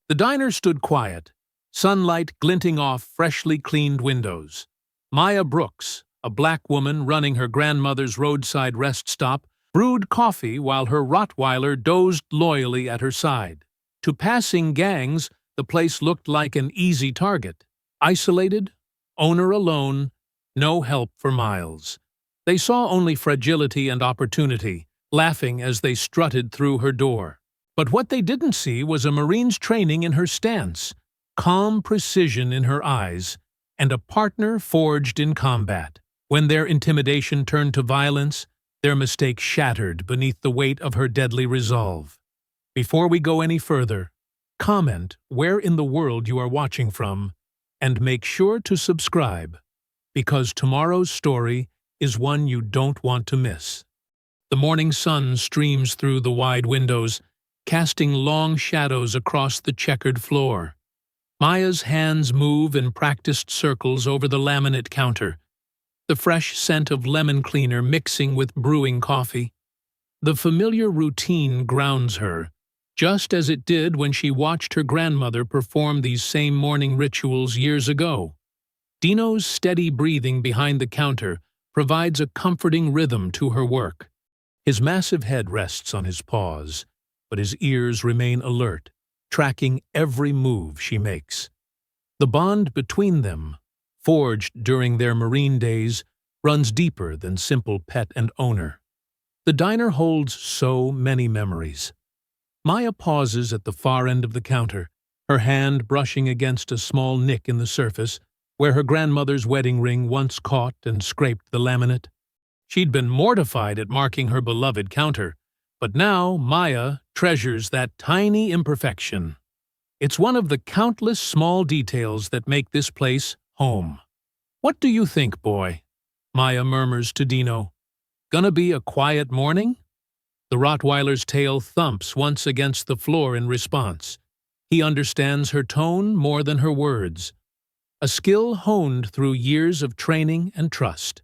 The diner stood quiet, sunlight glinting off freshly cleaned windows. Maya Brooks, a black woman running her grandmother's roadside rest stop, brewed coffee while her Rottweiler dozed loyally at her side. To passing gangs, the place looked like an easy target. Isolated, owner alone, no help for miles. They saw only fragility and opportunity, laughing as they strutted through her door. But what they didn't see was a Marine's training in her stance, calm precision in her eyes, and a partner forged in combat. When their intimidation turned to violence, their mistake shattered beneath the weight of her deadly resolve. Before we go any further, comment where in the world you are watching from, and make sure to subscribe, because tomorrow's story is one you don't want to miss. The morning sun streams through the wide windows, casting long shadows across the checkered floor. Maya's hands move in practiced circles over the laminate counter, the fresh scent of lemon cleaner mixing with brewing coffee. The familiar routine grounds her, just as it did when she watched her grandmother perform these same morning rituals years ago. Dino's steady breathing behind the counter provides a comforting rhythm to her work. His massive head rests on his paws, but his ears remain alert, tracking every move she makes. The bond between them, forged during their Marine days, runs deeper than simple pet and owner. The diner holds so many memories. Maya pauses at the far end of the counter, her hand brushing against a small nick in the surface where her grandmother's wedding ring once caught and scraped the laminate. She'd been mortified at marking her beloved counter, but now Maya treasures that tiny imperfection. It's one of the countless small details that make this place home. "What do you think, boy?" Maya murmurs to Dino. "Gonna be a quiet morning?" The Rottweiler's tail thumps once against the floor in response. He understands her tone more than her words, a skill honed through years of training and trust.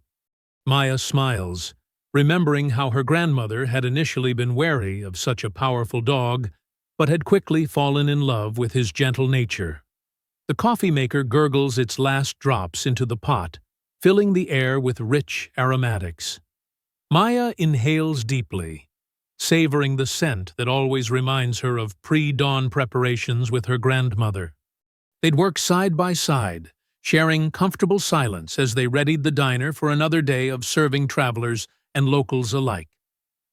Maya smiles, remembering how her grandmother had initially been wary of such a powerful dog, but had quickly fallen in love with his gentle nature. The coffee maker gurgles its last drops into the pot, filling the air with rich aromatics. Maya inhales deeply, savoring the scent that always reminds her of pre-dawn preparations with her grandmother. They'd work side by side, sharing comfortable silence as they readied the diner for another day of serving travelers and locals alike.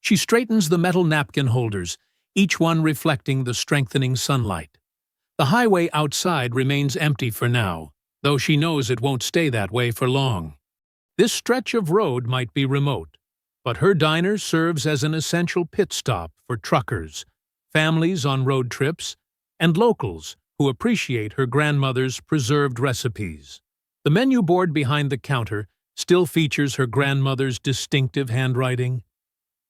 She straightens the metal napkin holders, each one reflecting the strengthening sunlight. The highway outside remains empty for now, though she knows it won't stay that way for long. This stretch of road might be remote, but her diner serves as an essential pit stop for truckers, families on road trips, and locals who appreciate her grandmother's preserved recipes. The menu board behind the counter still features her grandmother's distinctive handwriting.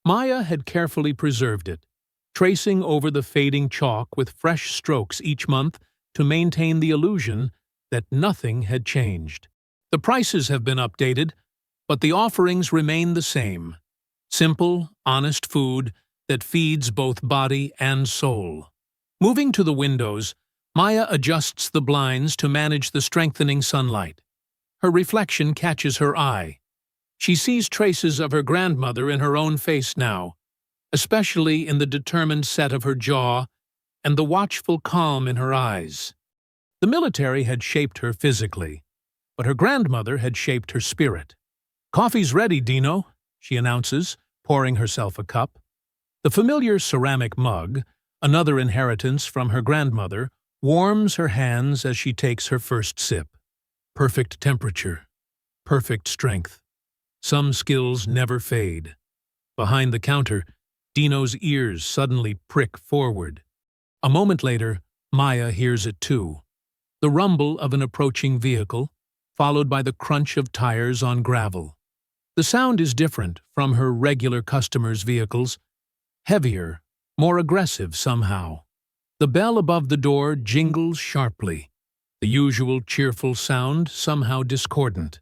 Maya had carefully preserved it, tracing over the fading chalk with fresh strokes each month to maintain the illusion that nothing had changed. The prices have been updated, but the offerings remain the same. Simple, honest food that feeds both body and soul. Moving to the windows, Maya adjusts the blinds to manage the strengthening sunlight. Her reflection catches her eye. She sees traces of her grandmother in her own face now, especially in the determined set of her jaw and the watchful calm in her eyes. The military had shaped her physically, but her grandmother had shaped her spirit. "Coffee's ready, Dino," she announces, pouring herself a cup. The familiar ceramic mug, another inheritance from her grandmother, warms her hands as she takes her first sip. Perfect temperature, perfect strength. Some skills never fade. Behind the counter, Dino's ears suddenly prick forward. A moment later, Maya hears it too. The rumble of an approaching vehicle, followed by the crunch of tires on gravel. The sound is different from her regular customers' vehicles, heavier, more aggressive somehow. The bell above the door jingles sharply, the usual cheerful sound somehow discordant.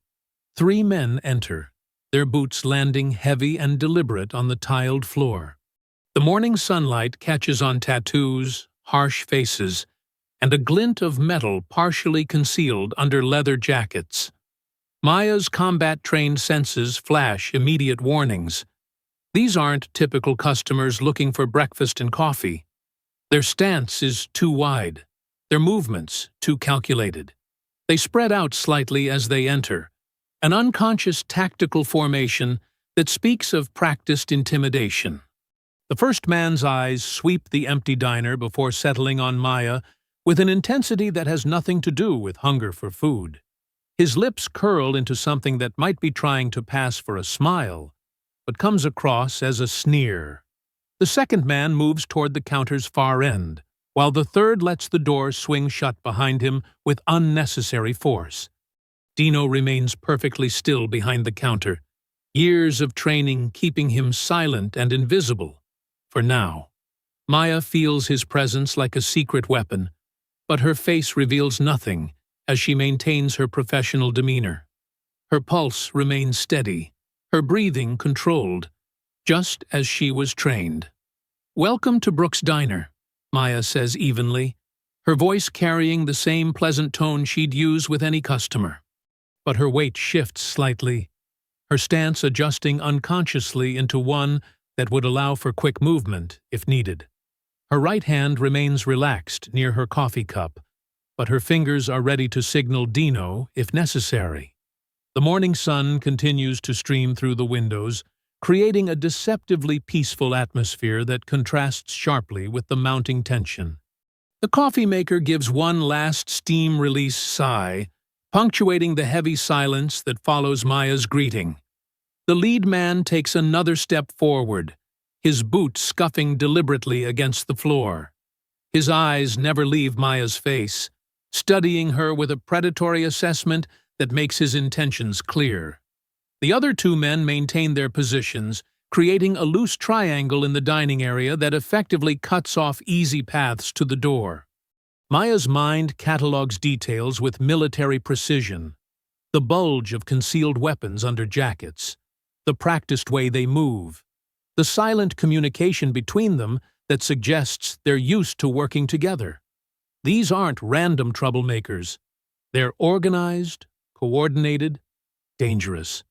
3 men enter, their boots landing heavy and deliberate on the tiled floor. The morning sunlight catches on tattoos, harsh faces, and a glint of metal partially concealed under leather jackets. Maya's combat-trained senses flash immediate warnings. These aren't typical customers looking for breakfast and coffee. Their stance is too wide, their movements too calculated. They spread out slightly as they enter, an unconscious tactical formation that speaks of practiced intimidation. The first man's eyes sweep the empty diner before settling on Maya with an intensity that has nothing to do with hunger for food. His lips curl into something that might be trying to pass for a smile, but comes across as a sneer. The second man moves toward the counter's far end, while the third lets the door swing shut behind him with unnecessary force. Dino remains perfectly still behind the counter, years of training keeping him silent and invisible. For now, Maya feels his presence like a secret weapon, but her face reveals nothing as she maintains her professional demeanor. Her pulse remains steady, her breathing controlled, just as she was trained. "Welcome to Brooks' Diner," Maya says evenly, her voice carrying the same pleasant tone she'd use with any customer. But her weight shifts slightly, her stance adjusting unconsciously into one that would allow for quick movement if needed. Her right hand remains relaxed near her coffee cup, but her fingers are ready to signal Dino if necessary. The morning sun continues to stream through the windows, creating a deceptively peaceful atmosphere that contrasts sharply with the mounting tension. The coffee maker gives one last steam-release sigh, punctuating the heavy silence that follows Maya's greeting. The lead man takes another step forward, his boot scuffing deliberately against the floor. His eyes never leave Maya's face, studying her with a predatory assessment that makes his intentions clear. The other two men maintain their positions, creating a loose triangle in the dining area that effectively cuts off easy paths to the door. Maya's mind catalogues details with military precision: the bulge of concealed weapons under jackets, the practiced way they move, the silent communication between them that suggests they're used to working together. These aren't random troublemakers. They're organized, coordinated, dangerous.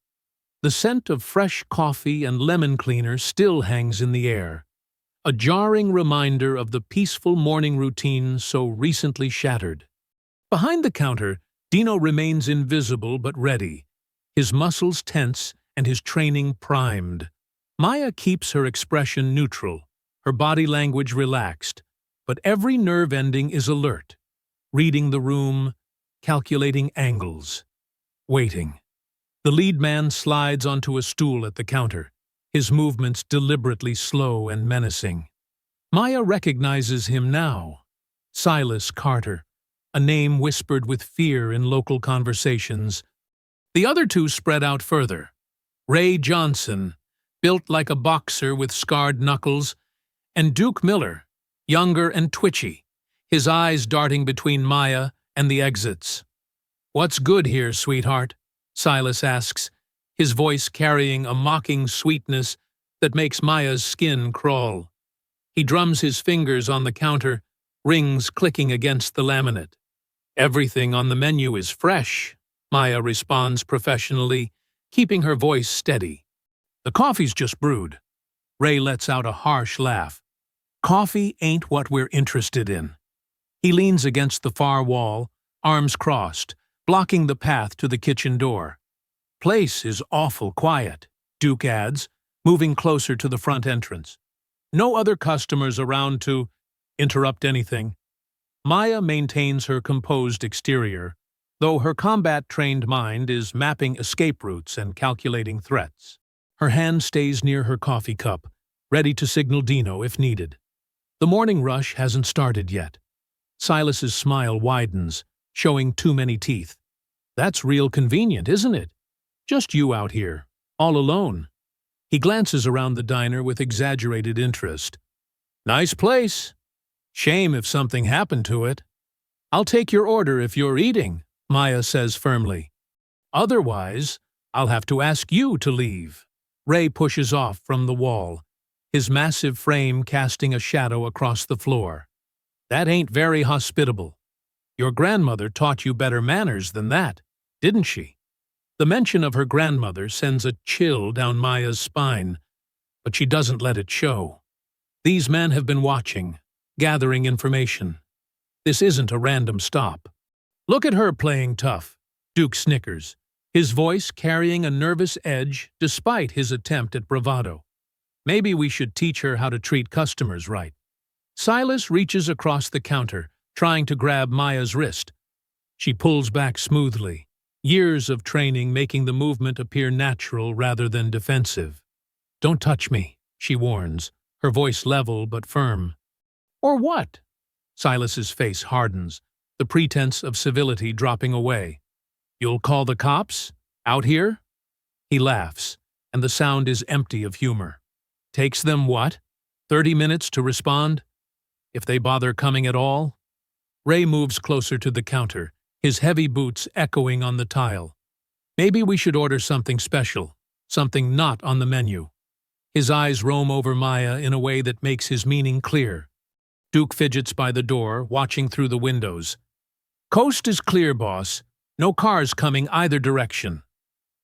The scent of fresh coffee and lemon cleaner still hangs in the air, a jarring reminder of the peaceful morning routine so recently shattered. Behind the counter, Dino remains invisible but ready, his muscles tense and his training primed. Maya keeps her expression neutral, her body language relaxed, but every nerve ending is alert, reading the room, calculating angles, waiting. The lead man slides onto a stool at the counter, his movements deliberately slow and menacing. Maya recognizes him now. Silas Carter, a name whispered with fear in local conversations. The other two spread out further. Ray Johnson, built like a boxer with scarred knuckles, and Duke Miller, younger and twitchy, his eyes darting between Maya and the exits. "What's good here, sweetheart?" Silas asks, his voice carrying a mocking sweetness that makes Maya's skin crawl. He drums his fingers on the counter, rings clicking against the laminate. "Everything on the menu is fresh," Maya responds professionally, keeping her voice steady. "The coffee's just brewed." Ray lets out a harsh laugh. "Coffee ain't what we're interested in." He leans against the far wall, arms crossed, blocking the path to the kitchen door. "Place is awful quiet," Duke adds, moving closer to the front entrance. "No other customers around to interrupt anything." Maya maintains her composed exterior, though her combat-trained mind is mapping escape routes and calculating threats. Her hand stays near her coffee cup, ready to signal Dino if needed. The morning rush hasn't started yet. Silas's smile widens, showing too many teeth. "That's real convenient, isn't it? Just you out here, all alone." He glances around the diner with exaggerated interest. "Nice place. Shame if something happened to it." "I'll take your order if you're eating," Maya says firmly. "Otherwise, I'll have to ask you to leave." Ray pushes off from the wall, his massive frame casting a shadow across the floor. "That ain't very hospitable." Your grandmother taught you better manners than that, didn't she? The mention of her grandmother sends a chill down Maya's spine, but she doesn't let it show. These men have been watching, gathering information. This isn't a random stop. Look at her playing tough, Duke snickers, his voice carrying a nervous edge despite his attempt at bravado. Maybe we should teach her how to treat customers right. Silas reaches across the counter, trying to grab Maya's wrist. She pulls back smoothly, years of training making the movement appear natural rather than defensive. "Don't touch me," she warns, her voice level but firm. "Or what?" Silas's face hardens, the pretense of civility dropping away. "You'll call the cops? Out here?" He laughs, and the sound is empty of humor. "Takes them what? 30 minutes to respond? If they bother coming at all?" Ray moves closer to the counter, his heavy boots echoing on the tile. "Maybe we should order something special, something not on the menu." His eyes roam over Maya in a way that makes his meaning clear. Duke fidgets by the door, watching through the windows. "Coast is clear, boss. No cars coming either direction."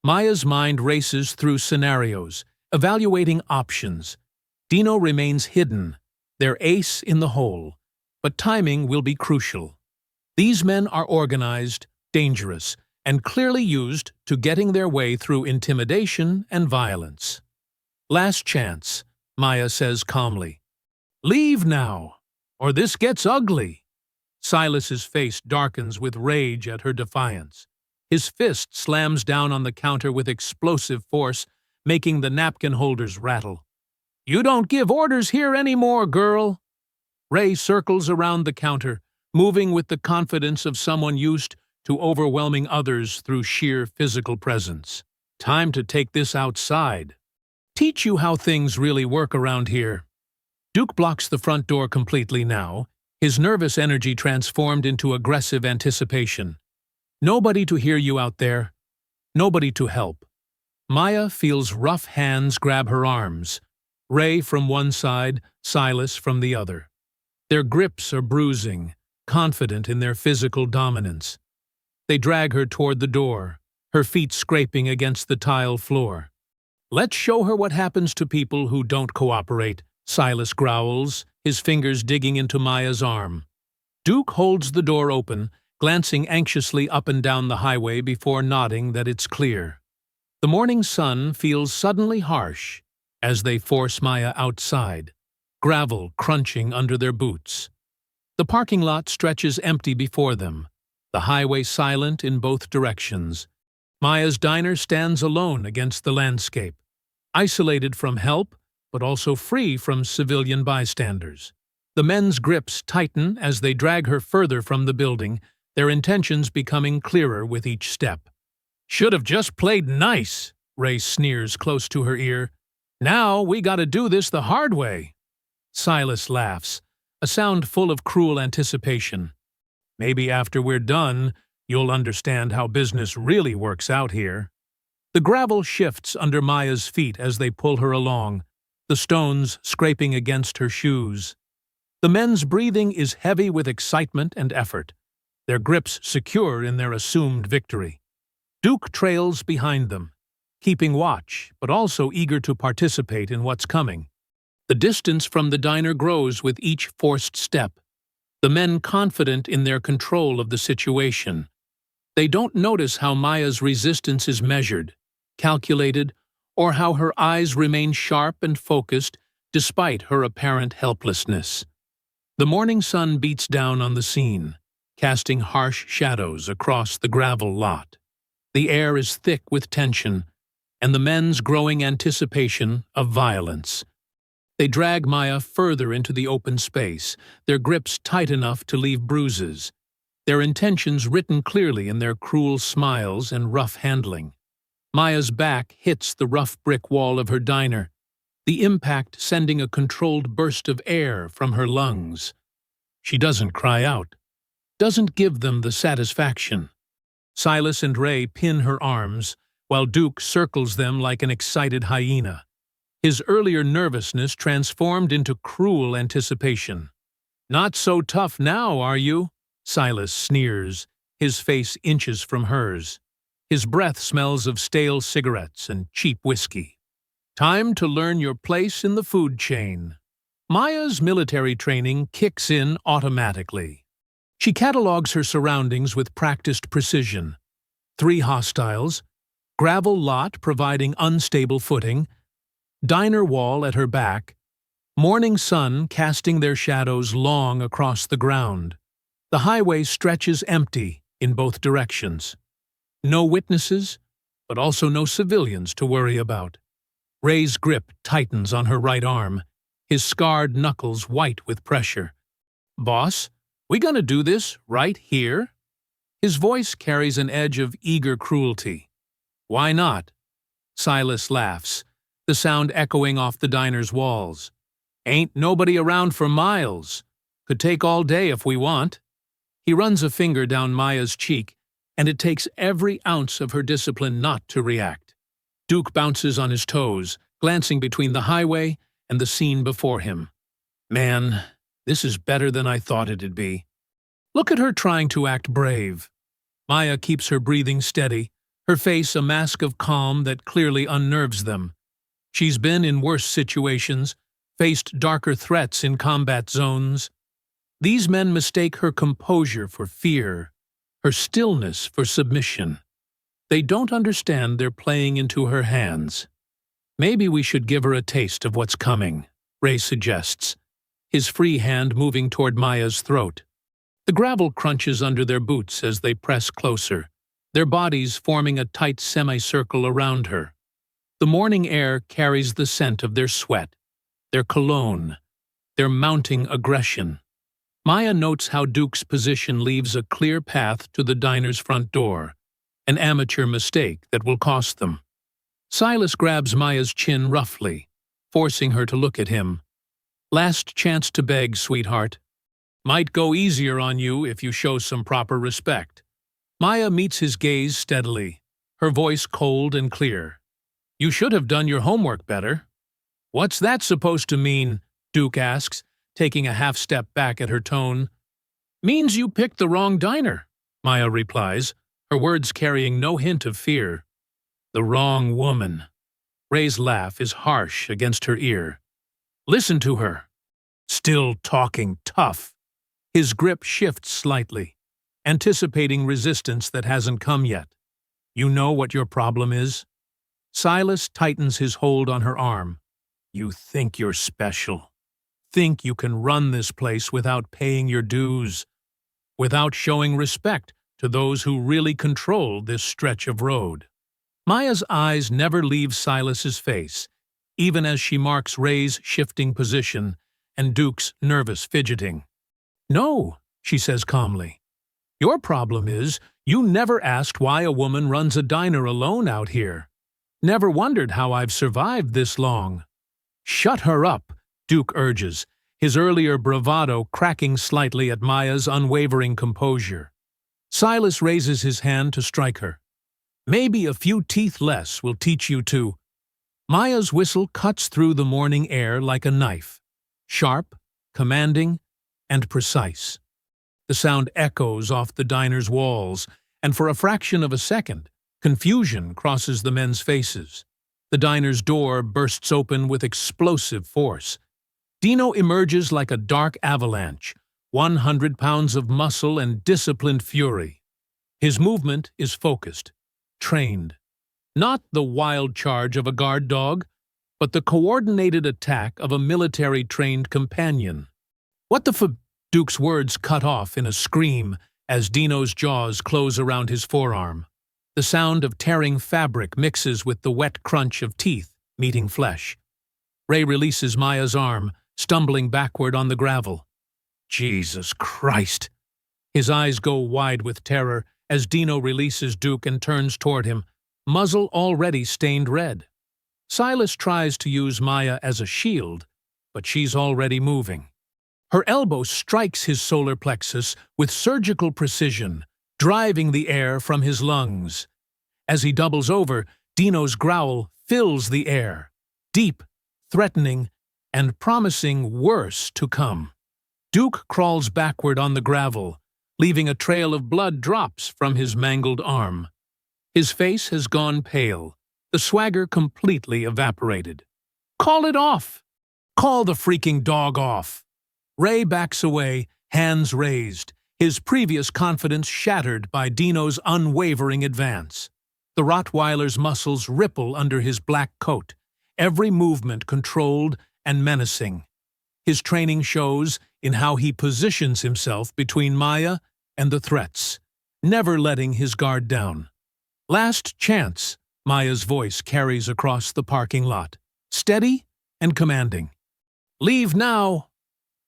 Maya's mind races through scenarios, evaluating options. Dino remains hidden, their ace in the hole, but timing will be crucial. These men are organized, dangerous, and clearly used to getting their way through intimidation and violence. "Last chance," Maya says calmly. "Leave now, or this gets ugly." Silas's face darkens with rage at her defiance. His fist slams down on the counter with explosive force, making the napkin holders rattle. "You don't give orders here anymore, girl." Ray circles around the counter, moving with the confidence of someone used to overwhelming others through sheer physical presence. "Time to take this outside. Teach you how things really work around here." Duke blocks the front door completely now, his nervous energy transformed into aggressive anticipation. "Nobody to hear you out there. Nobody to help." Maya feels rough hands grab her arms, Ray from one side, Silas from the other. Their grips are bruising, confident in their physical dominance. They drag her toward the door, her feet scraping against the tile floor. "Let's show her what happens to people who don't cooperate," Silas growls, his fingers digging into Maya's arm. Duke holds the door open, glancing anxiously up and down the highway before nodding that it's clear. The morning sun feels suddenly harsh as they force Maya outside, gravel crunching under their boots. The parking lot stretches empty before them, the highway silent in both directions. Maya's diner stands alone against the landscape, isolated from help, but also free from civilian bystanders. The men's grips tighten as they drag her further from the building, their intentions becoming clearer with each step. "Should have just played nice," Ray sneers close to her ear. "Now we gotta do this the hard way." Silas laughs, a sound full of cruel anticipation. "Maybe after we're done, you'll understand how business really works out here." The gravel shifts under Maya's feet as they pull her along, the stones scraping against her shoes. The men's breathing is heavy with excitement and effort, their grips secure in their assumed victory. Duke trails behind them, keeping watch, but also eager to participate in what's coming. The distance from the diner grows with each forced step, the men confident in their control of the situation. They don't notice how Maya's resistance is measured, calculated, or how her eyes remain sharp and focused despite her apparent helplessness. The morning sun beats down on the scene, casting harsh shadows across the gravel lot. The air is thick with tension, and the men's growing anticipation of violence. They drag Maya further into the open space, their grips tight enough to leave bruises, their intentions written clearly in their cruel smiles and rough handling. Maya's back hits the rough brick wall of her diner, the impact sending a controlled burst of air from her lungs. She doesn't cry out, doesn't give them the satisfaction. Silas and Ray pin her arms, while Duke circles them like an excited hyena, his earlier nervousness transformed into cruel anticipation. "Not so tough now, are you?" Silas sneers, his face inches from hers. His breath smells of stale cigarettes and cheap whiskey. Time to learn your place in the food chain. Maya's military training kicks in automatically. She catalogues her surroundings with practiced precision. 3 hostiles, gravel lot providing unstable footing, diner wall at her back, morning sun casting their shadows long across the ground. The highway stretches empty in both directions. No witnesses, but also no civilians to worry about. Ray's grip tightens on her right arm, his scarred knuckles white with pressure. "Boss, we gonna do this right here?" His voice carries an edge of eager cruelty. "Why not?" Silas laughs, the sound echoing off the diner's walls. "Ain't nobody around for miles. Could take all day if we want." He runs a finger down Maya's cheek, and it takes every ounce of her discipline not to react. Duke bounces on his toes, glancing between the highway and the scene before him. "Man, this is better than I thought it'd be." Look at her trying to act brave. Maya keeps her breathing steady, her face a mask of calm that clearly unnerves them. She's been in worse situations, faced darker threats in combat zones. These men mistake her composure for fear, her stillness for submission. They don't understand they're playing into her hands. "Maybe we should give her a taste of what's coming," Ray suggests, his free hand moving toward Maya's throat. The gravel crunches under their boots as they press closer, their bodies forming a tight semicircle around her. The morning air carries the scent of their sweat, their cologne, their mounting aggression. Maya notes how Duke's position leaves a clear path to the diner's front door, an amateur mistake that will cost them. Silas grabs Maya's chin roughly, forcing her to look at him. "Last chance to beg, sweetheart. Might go easier on you if you show some proper respect." Maya meets his gaze steadily, her voice cold and clear. "You should have done your homework better." "What's that supposed to mean?" Duke asks, taking a half-step back at her tone. "Means you picked the wrong diner," Maya replies, her words carrying no hint of fear. "The wrong woman." Ray's laugh is harsh against her ear. "Listen to her. Still talking tough." His grip shifts slightly, anticipating resistance that hasn't come yet. "You know what your problem is?" Silas tightens his hold on her arm. "You think you're special. Think you can run this place without paying your dues, without showing respect to those who really control this stretch of road." Maya's eyes never leave Silas's face, even as she marks Ray's shifting position and Duke's nervous fidgeting. "No," she says calmly. "Your problem is you never asked why a woman runs a diner alone out here. Never wondered how I've survived this long." "Shut her up," Duke urges, his earlier bravado cracking slightly at Maya's unwavering composure. Silas raises his hand to strike her. "Maybe a few teeth less will teach you to—" Maya's whistle cuts through the morning air like a knife, sharp, commanding, and precise. The sound echoes off the diner's walls, and for a fraction of a second, confusion crosses the men's faces. The diner's door bursts open with explosive force. Dino emerges like a dark avalanche, 100 pounds of muscle and disciplined fury. His movement is focused, trained. Not the wild charge of a guard dog, but the coordinated attack of a military-trained companion. "What the f—" Duke's words cut off in a scream as Dino's jaws close around his forearm. The sound of tearing fabric mixes with the wet crunch of teeth meeting flesh. Ray releases Maya's arm, stumbling backward on the gravel. "Jesus Christ!" His eyes go wide with terror as Dino releases Duke and turns toward him, muzzle already stained red. Silas tries to use Maya as a shield, but she's already moving. Her elbow strikes his solar plexus with surgical precision, driving the air from his lungs. As he doubles over, Dino's growl fills the air, deep, threatening, and promising worse to come. Duke crawls backward on the gravel, leaving a trail of blood drops from his mangled arm. His face has gone pale, the swagger completely evaporated. "Call it off! Call the freaking dog off!" Ray backs away, hands raised, his previous confidence shattered by Dino's unwavering advance. The Rottweiler's muscles ripple under his black coat, every movement controlled and menacing. His training shows in how he positions himself between Maya and the threats, never letting his guard down. "Last chance," Maya's voice carries across the parking lot, steady and commanding. "Leave now!"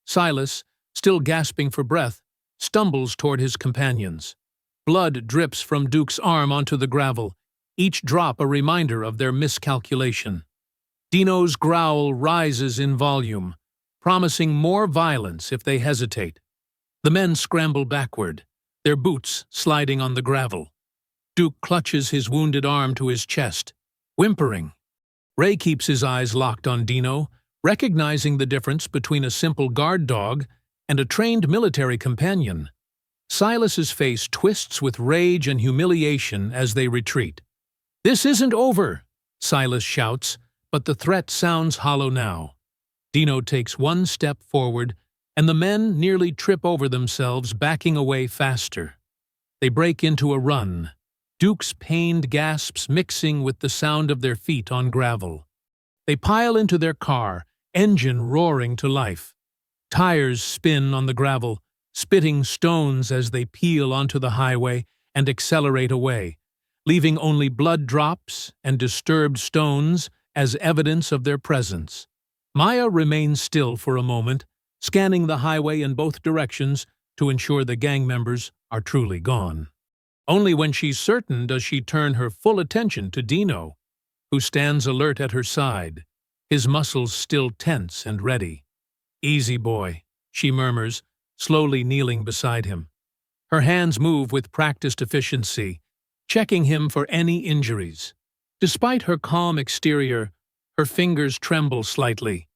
Silas, still gasping for breath, stumbles toward his companions. Blood drips from Duke's arm onto the gravel, each drop a reminder of their miscalculation. Dino's growl rises in volume, promising more violence if they hesitate. The men scramble backward, their boots sliding on the gravel. Duke clutches his wounded arm to his chest, whimpering. Ray keeps his eyes locked on Dino, recognizing the difference between a simple guard dog and a trained military companion. Silas's face twists with rage and humiliation as they retreat. "This isn't over," Silas shouts, but the threat sounds hollow now. Dino takes one step forward, and the men nearly trip over themselves, backing away faster. They break into a run, Duke's pained gasps mixing with the sound of their feet on gravel. They pile into their car, engine roaring to life. Tires spin on the gravel, spitting stones as they peel onto the highway and accelerate away, leaving only blood drops and disturbed stones as evidence of their presence. Maya remains still for a moment, scanning the highway in both directions to ensure the gang members are truly gone. Only when she's certain does she turn her full attention to Dino, who stands alert at her side, his muscles still tense and ready. "Easy, boy," she murmurs, slowly kneeling beside him. Her hands move with practiced efficiency, checking him for any injuries. Despite her calm exterior, her fingers tremble slightly.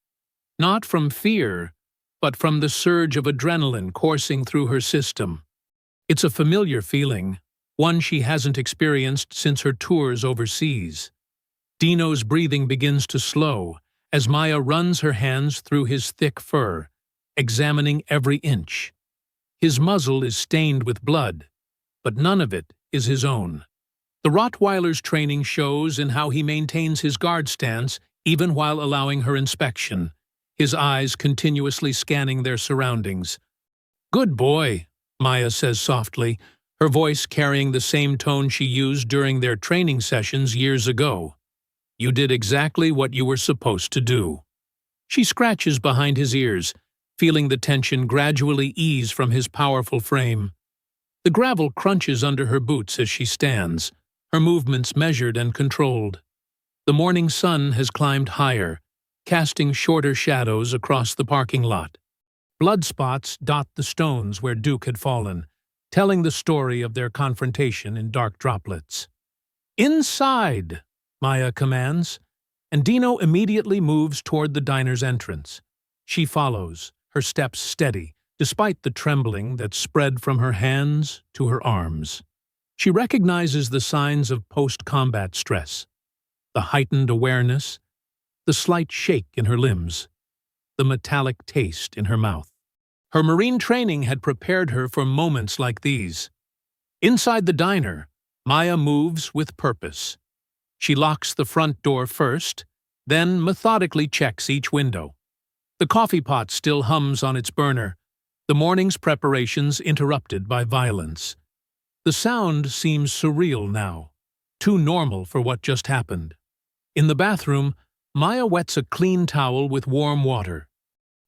Not from fear, but from the surge of adrenaline coursing through her system. It's a familiar feeling, one she hasn't experienced since her tours overseas. Dino's breathing begins to slow as Maya runs her hands through his thick fur, examining every inch. His muzzle is stained with blood, but none of it is his own. The Rottweiler's training shows in how he maintains his guard stance even while allowing her inspection, his eyes continuously scanning their surroundings. "Good boy," Maya says softly, her voice carrying the same tone she used during their training sessions years ago. "You did exactly what you were supposed to do." She scratches behind his ears, feeling the tension gradually ease from his powerful frame. The gravel crunches under her boots as she stands, her movements measured and controlled. The morning sun has climbed higher, casting shorter shadows across the parking lot. Blood spots dot the stones where Duke had fallen, telling the story of their confrontation in dark droplets. "Inside!" Maya commands, and Dino immediately moves toward the diner's entrance. She follows, her steps steady, despite the trembling that spread from her hands to her arms. She recognizes the signs of post-combat stress, the heightened awareness, the slight shake in her limbs, the metallic taste in her mouth. Her Marine training had prepared her for moments like these. Inside the diner, Maya moves with purpose. She locks the front door first, then methodically checks each window. The coffee pot still hums on its burner, the morning's preparations interrupted by violence. The sound seems surreal now, too normal for what just happened. In the bathroom, Maya wets a clean towel with warm water.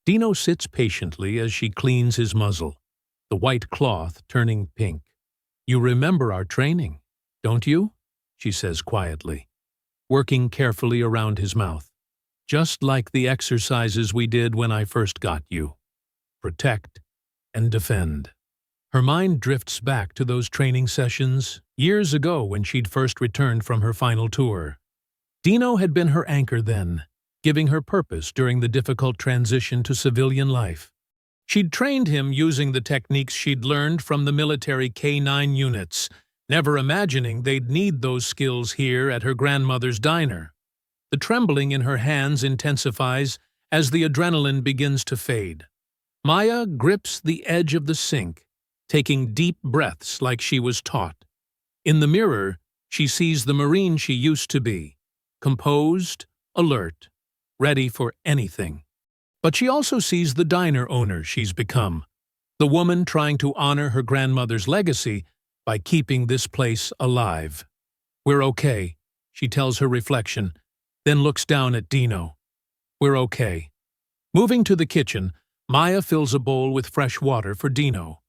Dino sits patiently as she cleans his muzzle, the white cloth turning pink. "You remember our training, don't you?" she says quietly, working carefully around his mouth. "Just like the exercises we did when I first got you. Protect and defend." Her mind drifts back to those training sessions years ago when she'd first returned from her final tour. Dino had been her anchor then, giving her purpose during the difficult transition to civilian life. She'd trained him using the techniques she'd learned from the military K-9 units, never imagining they'd need those skills here at her grandmother's diner. The trembling in her hands intensifies as the adrenaline begins to fade. Maya grips the edge of the sink, taking deep breaths like she was taught. In the mirror, she sees the Marine she used to be, composed, alert, ready for anything. But she also sees the diner owner she's become, the woman trying to honor her grandmother's legacy by keeping this place alive. "We're okay," she tells her reflection, then looks down at Dino. "We're okay." Moving to the kitchen, Maya fills a bowl with fresh water for Dino.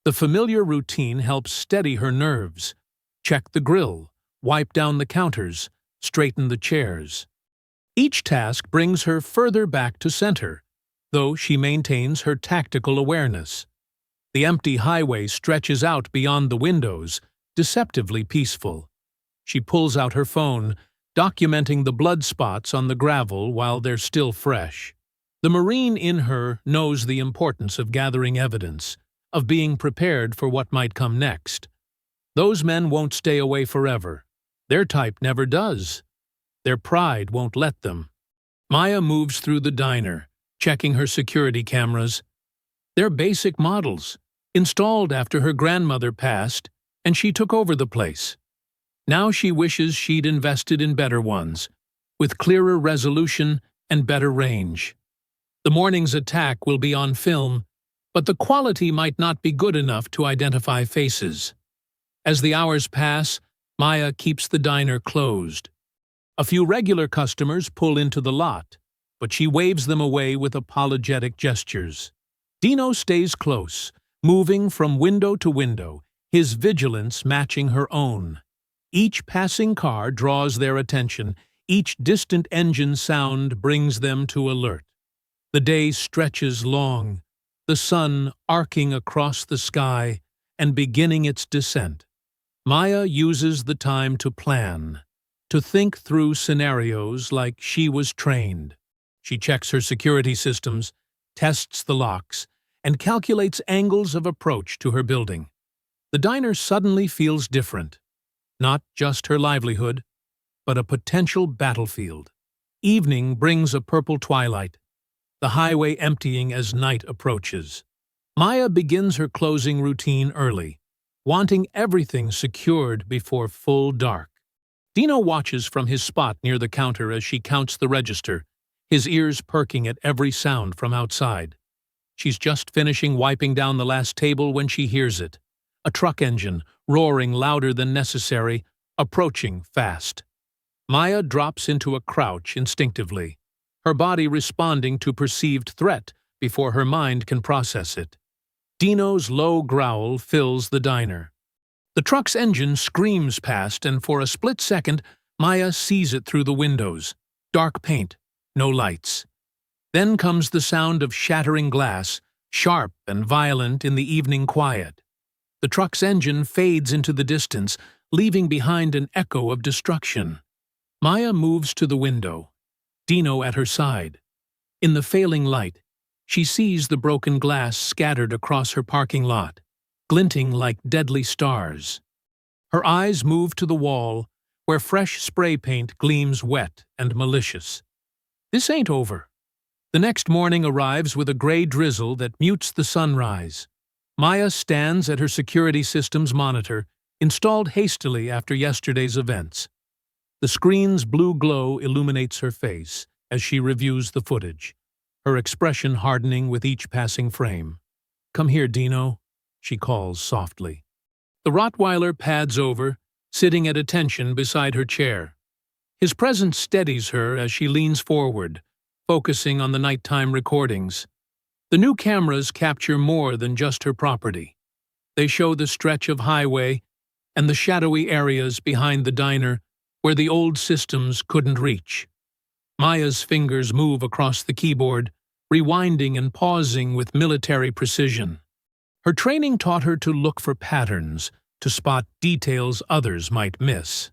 The familiar routine helps steady her nerves. Check the grill, wipe down the counters, straighten the chairs. Each task brings her further back to center, though she maintains her tactical awareness. The empty highway stretches out beyond the windows, deceptively peaceful. She pulls out her phone, documenting the blood spots on the gravel while they're still fresh. The Marine in her knows the importance of gathering evidence, of being prepared for what might come next. Those men won't stay away forever. Their type never does. Their pride won't let them. Maya moves through the diner, checking her security cameras. They're basic models, installed after her grandmother passed, and she took over the place. Now she wishes she'd invested in better ones, with clearer resolution and better range. The morning's attack will be on film, but the quality might not be good enough to identify faces. As the hours pass, Maya keeps the diner closed. A few regular customers pull into the lot, but she waves them away with apologetic gestures. Dino stays close, moving from window to window, his vigilance matching her own. Each passing car draws their attention, each distant engine sound brings them to alert. The day stretches long, the sun arcing across the sky and beginning its descent. Maya uses the time to plan, to think through scenarios like she was trained. She checks her security systems, tests the locks, and calculates angles of approach to her building. The diner suddenly feels different. Not just her livelihood, but a potential battlefield. Evening brings a purple twilight, the highway emptying as night approaches. Maya begins her closing routine early, wanting everything secured before full dark. Dino watches from his spot near the counter as she counts the register, his ears perking at every sound from outside. She's just finishing wiping down the last table when she hears it. A truck engine, roaring louder than necessary, approaching fast. Maya drops into a crouch instinctively, her body responding to perceived threat before her mind can process it. Dino's low growl fills the diner. The truck's engine screams past, and for a split second, Maya sees it through the windows. Dark paint, no lights. Then comes the sound of shattering glass, sharp and violent in the evening quiet. The truck's engine fades into the distance, leaving behind an echo of destruction. Maya moves to the window, Dino at her side. In the failing light, she sees the broken glass scattered across her parking lot, glinting like deadly stars. Her eyes move to the wall, where fresh spray paint gleams wet and malicious. This ain't over. The next morning arrives with a gray drizzle that mutes the sunrise. Maya stands at her security system's monitor, installed hastily after yesterday's events. The screen's blue glow illuminates her face as she reviews the footage, her expression hardening with each passing frame. "Come here, Dino," she calls softly. The Rottweiler pads over, sitting at attention beside her chair. His presence steadies her as she leans forward, focusing on the nighttime recordings. The new cameras capture more than just her property. They show the stretch of highway and the shadowy areas behind the diner where the old systems couldn't reach. Maya's fingers move across the keyboard, rewinding and pausing with military precision. Her training taught her to look for patterns, to spot details others might miss.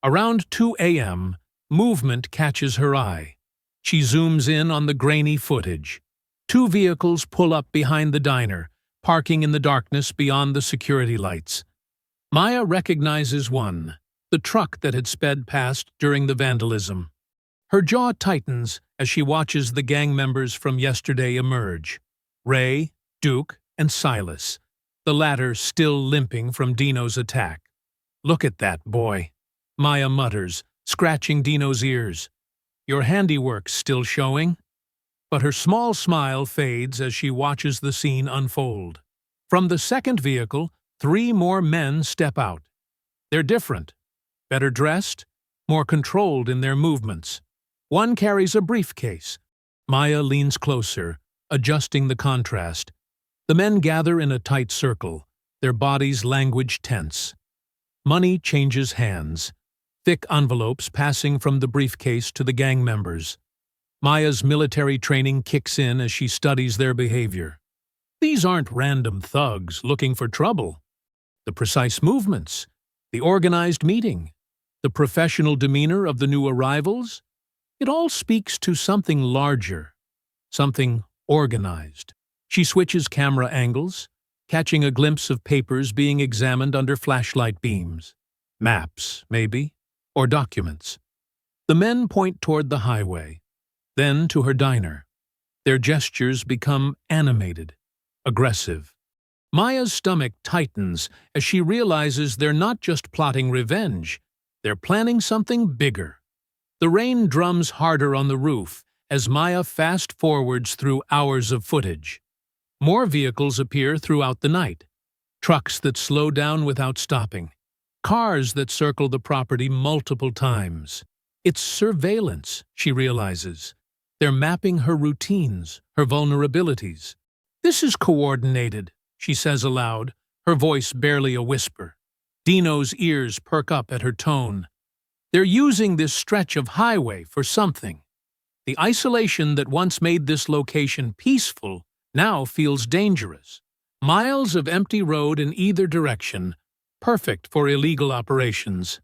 Around 2 a.m., movement catches her eye. She zooms in on the grainy footage. Two vehicles pull up behind the diner, parking in the darkness beyond the security lights. Maya recognizes one, the truck that had sped past during the vandalism. Her jaw tightens as she watches the gang members from yesterday emerge. Ray, Duke, and Silas, the latter still limping from Dino's attack. "Look at that boy," Maya mutters, scratching Dino's ears. "Your handiwork's still showing?" But her small smile fades as she watches the scene unfold. From the second vehicle, 3 more men step out. They're different, better dressed, more controlled in their movements. One carries a briefcase. Maya leans closer, adjusting the contrast. The men gather in a tight circle, their bodies language tense. Money changes hands, thick envelopes passing from the briefcase to the gang members. Maya's military training kicks in as she studies their behavior. These aren't random thugs looking for trouble. The precise movements, the organized meeting, the professional demeanor of the new arrivals, it all speaks to something larger, something organized. She switches camera angles, catching a glimpse of papers being examined under flashlight beams. Maps, maybe, or documents. The men point toward the highway, then to her diner. Their gestures become animated, aggressive. Maya's stomach tightens as she realizes they're not just plotting revenge, they're planning something bigger. The rain drums harder on the roof as Maya fast-forwards through hours of footage. More vehicles appear throughout the night. Trucks that slow down without stopping. Cars that circle the property multiple times. It's surveillance, she realizes. They're mapping her routines, her vulnerabilities. "This is coordinated," she says aloud, her voice barely a whisper. Dino's ears perk up at her tone. They're using this stretch of highway for something. The isolation that once made this location peaceful now feels dangerous. Miles of empty road in either direction, perfect for illegal operations.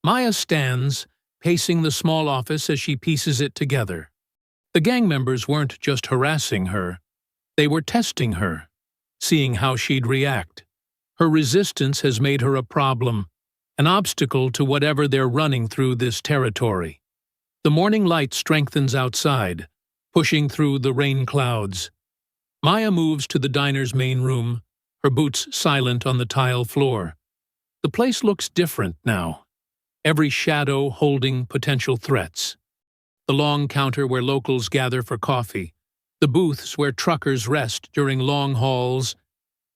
Maya stands, pacing the small office as she pieces it together. The gang members weren't just harassing her, they were testing her, seeing how she'd react. Her resistance has made her a problem, an obstacle to whatever they're running through this territory. The morning light strengthens outside, pushing through the rain clouds. Maya moves to the diner's main room, her boots silent on the tile floor. The place looks different now, every shadow holding potential threats. The long counter where locals gather for coffee, the booths where truckers rest during long hauls,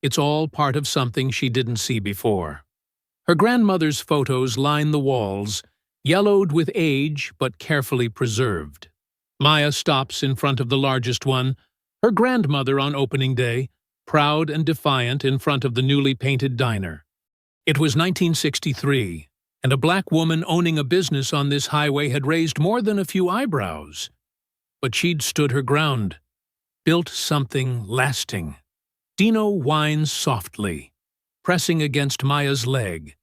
it's all part of something she didn't see before. Her grandmother's photos line the walls, yellowed with age but carefully preserved. Maya stops in front of the largest one, her grandmother on opening day, proud and defiant in front of the newly painted diner. It was 1963, and a black woman owning a business on this highway had raised more than a few eyebrows. But she'd stood her ground, built something lasting. Dino whines softly, pressing against Maya's leg.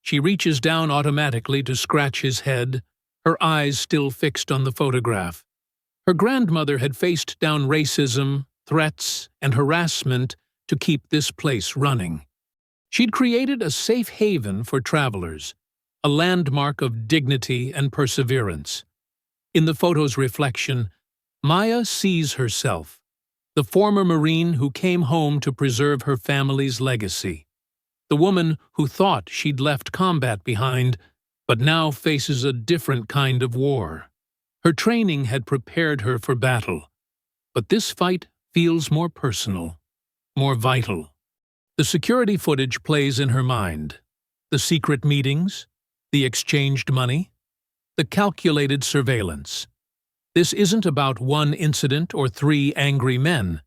She reaches down automatically to scratch his head, her eyes still fixed on the photograph. Her grandmother had faced down racism, threats, and harassment to keep this place running. She'd created a safe haven for travelers, a landmark of dignity and perseverance. In the photo's reflection, Maya sees herself, the former Marine who came home to preserve her family's legacy. The woman who thought she'd left combat behind, but now faces a different kind of war. Her training had prepared her for battle, but this fight feels more personal, more vital. The security footage plays in her mind. The secret meetings, the exchanged money, the calculated surveillance. This isn't about one incident or 3 angry men.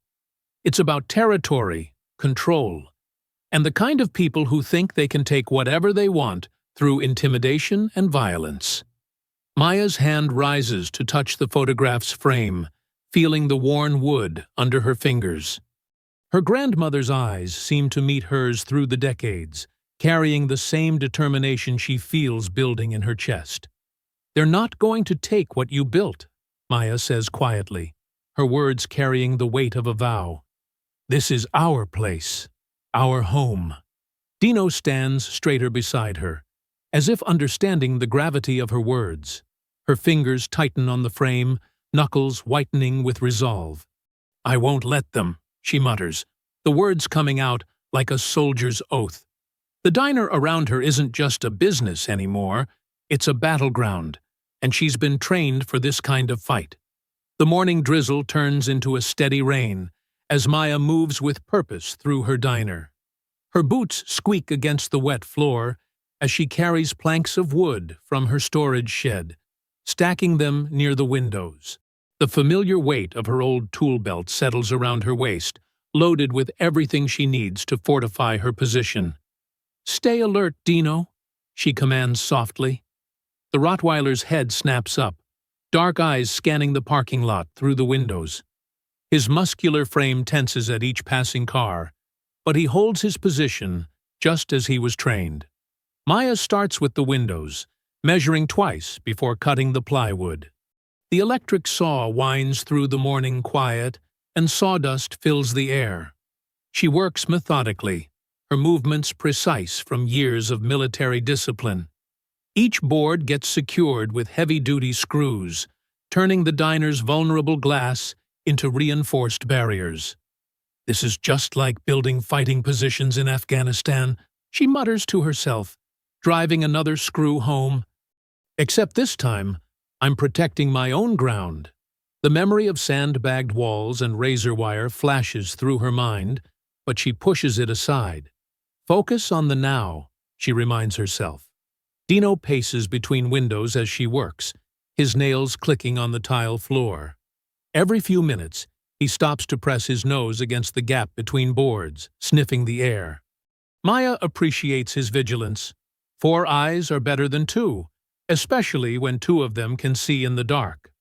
It's about territory, control, and the kind of people who think they can take whatever they want through intimidation and violence. Maya's hand rises to touch the photograph's frame, feeling the worn wood under her fingers. Her grandmother's eyes seem to meet hers through the decades, carrying the same determination she feels building in her chest. "They're not going to take what you built," Maya says quietly. her words carrying the weight of a vow. This is our place, our home. Dino stands straighter beside her, as if understanding the gravity of her words. Her fingers tighten on the frame, knuckles whitening with resolve. "I won't let them," she mutters, the words coming out like a soldier's oath. The diner around her isn't just a business anymore, it's a battleground, and she's been trained for this kind of fight. The morning drizzle turns into a steady rain as Maya moves with purpose through her diner. Her boots squeak against the wet floor as she carries planks of wood from her storage shed, stacking them near the windows. The familiar weight of her old tool belt settles around her waist, loaded with everything she needs to fortify her position. "Stay alert, Dino," she commands softly. The Rottweiler's head snaps up, dark eyes scanning the parking lot through the windows. His muscular frame tenses at each passing car, but he holds his position just as he was trained. Maya starts with the windows, measuring twice before cutting the plywood. The electric saw winds through the morning quiet, and sawdust fills the air. She works methodically, her movements precise from years of military discipline. Each board gets secured with heavy-duty screws, turning the diner's vulnerable glass into reinforced barriers. "This is just like building fighting positions in Afghanistan," she mutters to herself, driving another screw home. "Except this time, I'm protecting my own ground." The memory of sandbagged walls and razor wire flashes through her mind, but she pushes it aside. "Focus on the now," she reminds herself. Dino paces between windows as she works, his nails clicking on the tile floor. Every few minutes, he stops to press his nose against the gap between boards, sniffing the air. Maya appreciates his vigilance. 4 eyes are better than 2, especially when 2 of them can see in the dark.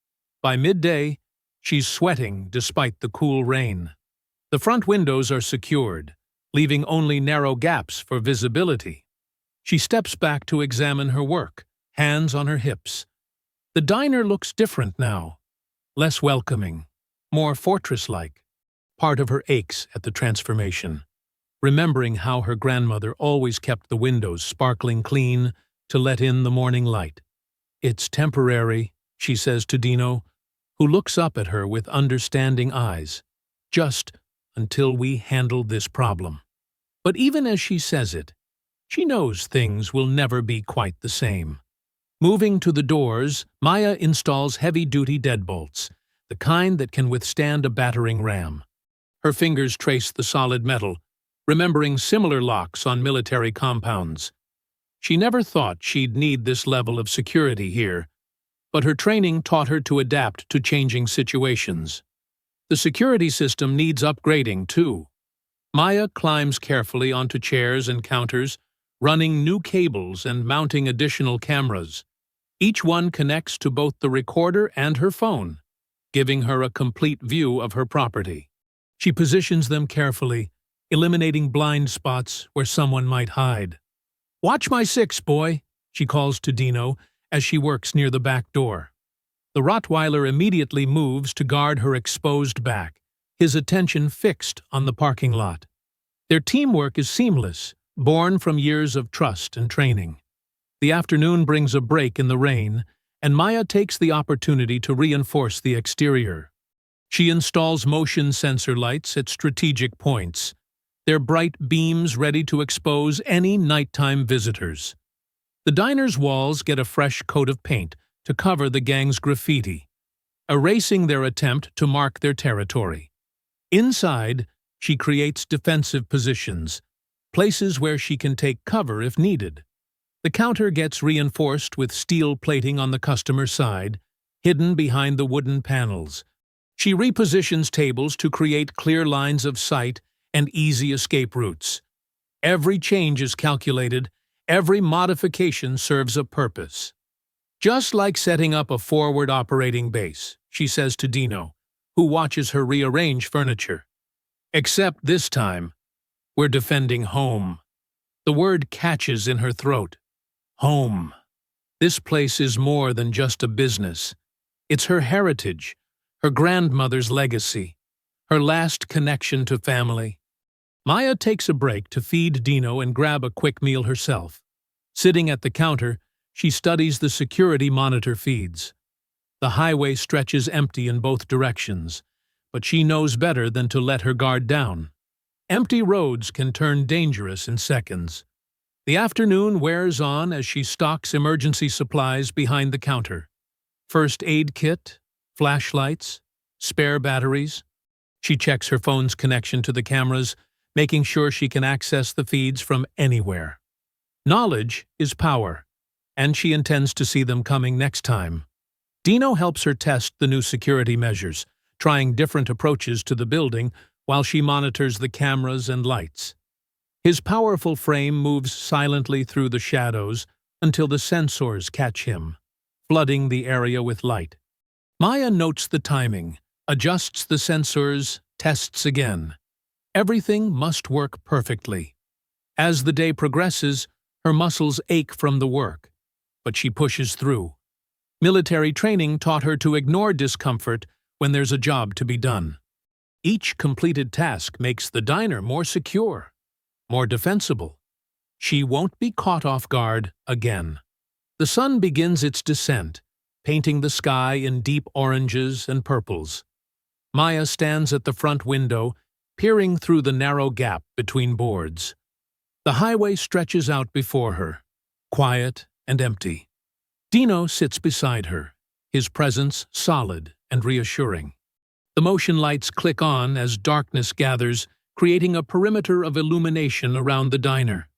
By midday, she's sweating despite the cool rain. The front windows are secured, leaving only narrow gaps for visibility. She steps back to examine her work, hands on her hips. The diner looks different now, less welcoming, more fortress-like. Part of her aches at the transformation, remembering how her grandmother always kept the windows sparkling clean to let in the morning light. "It's temporary," she says to Dino, who looks up at her with understanding eyes. "Just until we handle this problem." But even as she says it, she knows things will never be quite the same. Moving to the doors, Maya installs heavy-duty deadbolts, the kind that can withstand a battering ram. Her fingers trace the solid metal, remembering similar locks on military compounds. She never thought she'd need this level of security here, but her training taught her to adapt to changing situations. The security system needs upgrading, too. Maya climbs carefully onto chairs and counters, running new cables and mounting additional cameras. Each one connects to both the recorder and her phone, giving her a complete view of her property. She positions them carefully, eliminating blind spots where someone might hide. "Watch my 6, boy," she calls to Dino as she works near the back door. The Rottweiler immediately moves to guard her exposed back, his attention fixed on the parking lot. Their teamwork is seamless, born from years of trust and training. The afternoon brings a break in the rain, and Maya takes the opportunity to reinforce the exterior. She installs motion sensor lights at strategic points, their bright beams ready to expose any nighttime visitors. The diner's walls get a fresh coat of paint to cover the gang's graffiti, erasing their attempt to mark their territory. Inside, she creates defensive positions, places where she can take cover if needed. The counter gets reinforced with steel plating on the customer side, hidden behind the wooden panels. She repositions tables to create clear lines of sight and easy escape routes. Every change is calculated, every modification serves a purpose. "Just like setting up a forward operating base," she says to Dino, who watches her rearrange furniture. "Except this time, we're defending home." The word catches in her throat. Home. This place is more than just a business. It's her heritage, her grandmother's legacy, her last connection to family. Maya takes a break to feed Dino and grab a quick meal herself. Sitting at the counter, she studies the security monitor feeds. The highway stretches empty in both directions, but she knows better than to let her guard down. Empty roads can turn dangerous in seconds. The afternoon wears on as she stocks emergency supplies behind the counter. First aid kit, flashlights, spare batteries. She checks her phone's connection to the cameras, making sure she can access the feeds from anywhere. Knowledge is power, and she intends to see them coming next time. Dino helps her test the new security measures, trying different approaches to the building while she monitors the cameras and lights. His powerful frame moves silently through the shadows until the sensors catch him, flooding the area with light. Maya notes the timing, adjusts the sensors, tests again. Everything must work perfectly. As the day progresses, her muscles ache from the work, but she pushes through. Military training taught her to ignore discomfort when there's a job to be done. Each completed task makes the diner more secure, more defensible. She won't be caught off guard again. The sun begins its descent, painting the sky in deep oranges and purples. Maya stands at the front window, peering through the narrow gap between boards. The highway stretches out before her, quiet and empty. Dino sits beside her, his presence solid and reassuring. The motion lights click on as darkness gathers, creating a perimeter of illumination around the diner.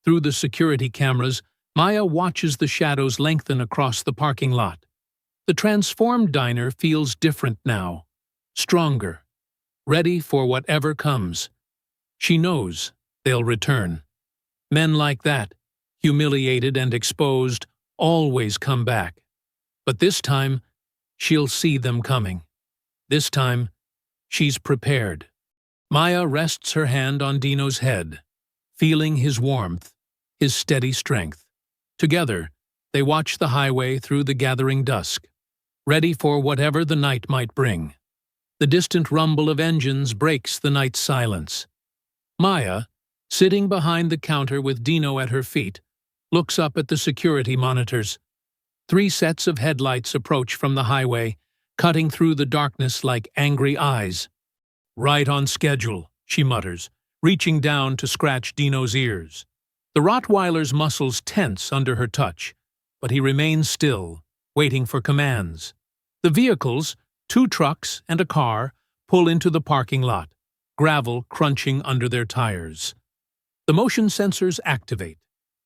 Through the security cameras, Maya watches the shadows lengthen across the parking lot. The transformed diner feels different now, stronger, ready for whatever comes. She knows they'll return. Men like that, humiliated and exposed, always come back. But this time, she'll see them coming. This time, she's prepared. Maya rests her hand on Dino's head, feeling his warmth, his steady strength. Together, they watch the highway through the gathering dusk, ready for whatever the night might bring. The distant rumble of engines breaks the night's silence. Maya, sitting behind the counter with Dino at her feet, looks up at the security monitors. 3 sets of headlights approach from the highway, cutting through the darkness like angry eyes. "Right on schedule," she mutters, reaching down to scratch Dino's ears. The Rottweiler's muscles tense under her touch, but he remains still, waiting for commands. The vehicles, 2 trucks and a car, pull into the parking lot, gravel crunching under their tires. The motion sensors activate,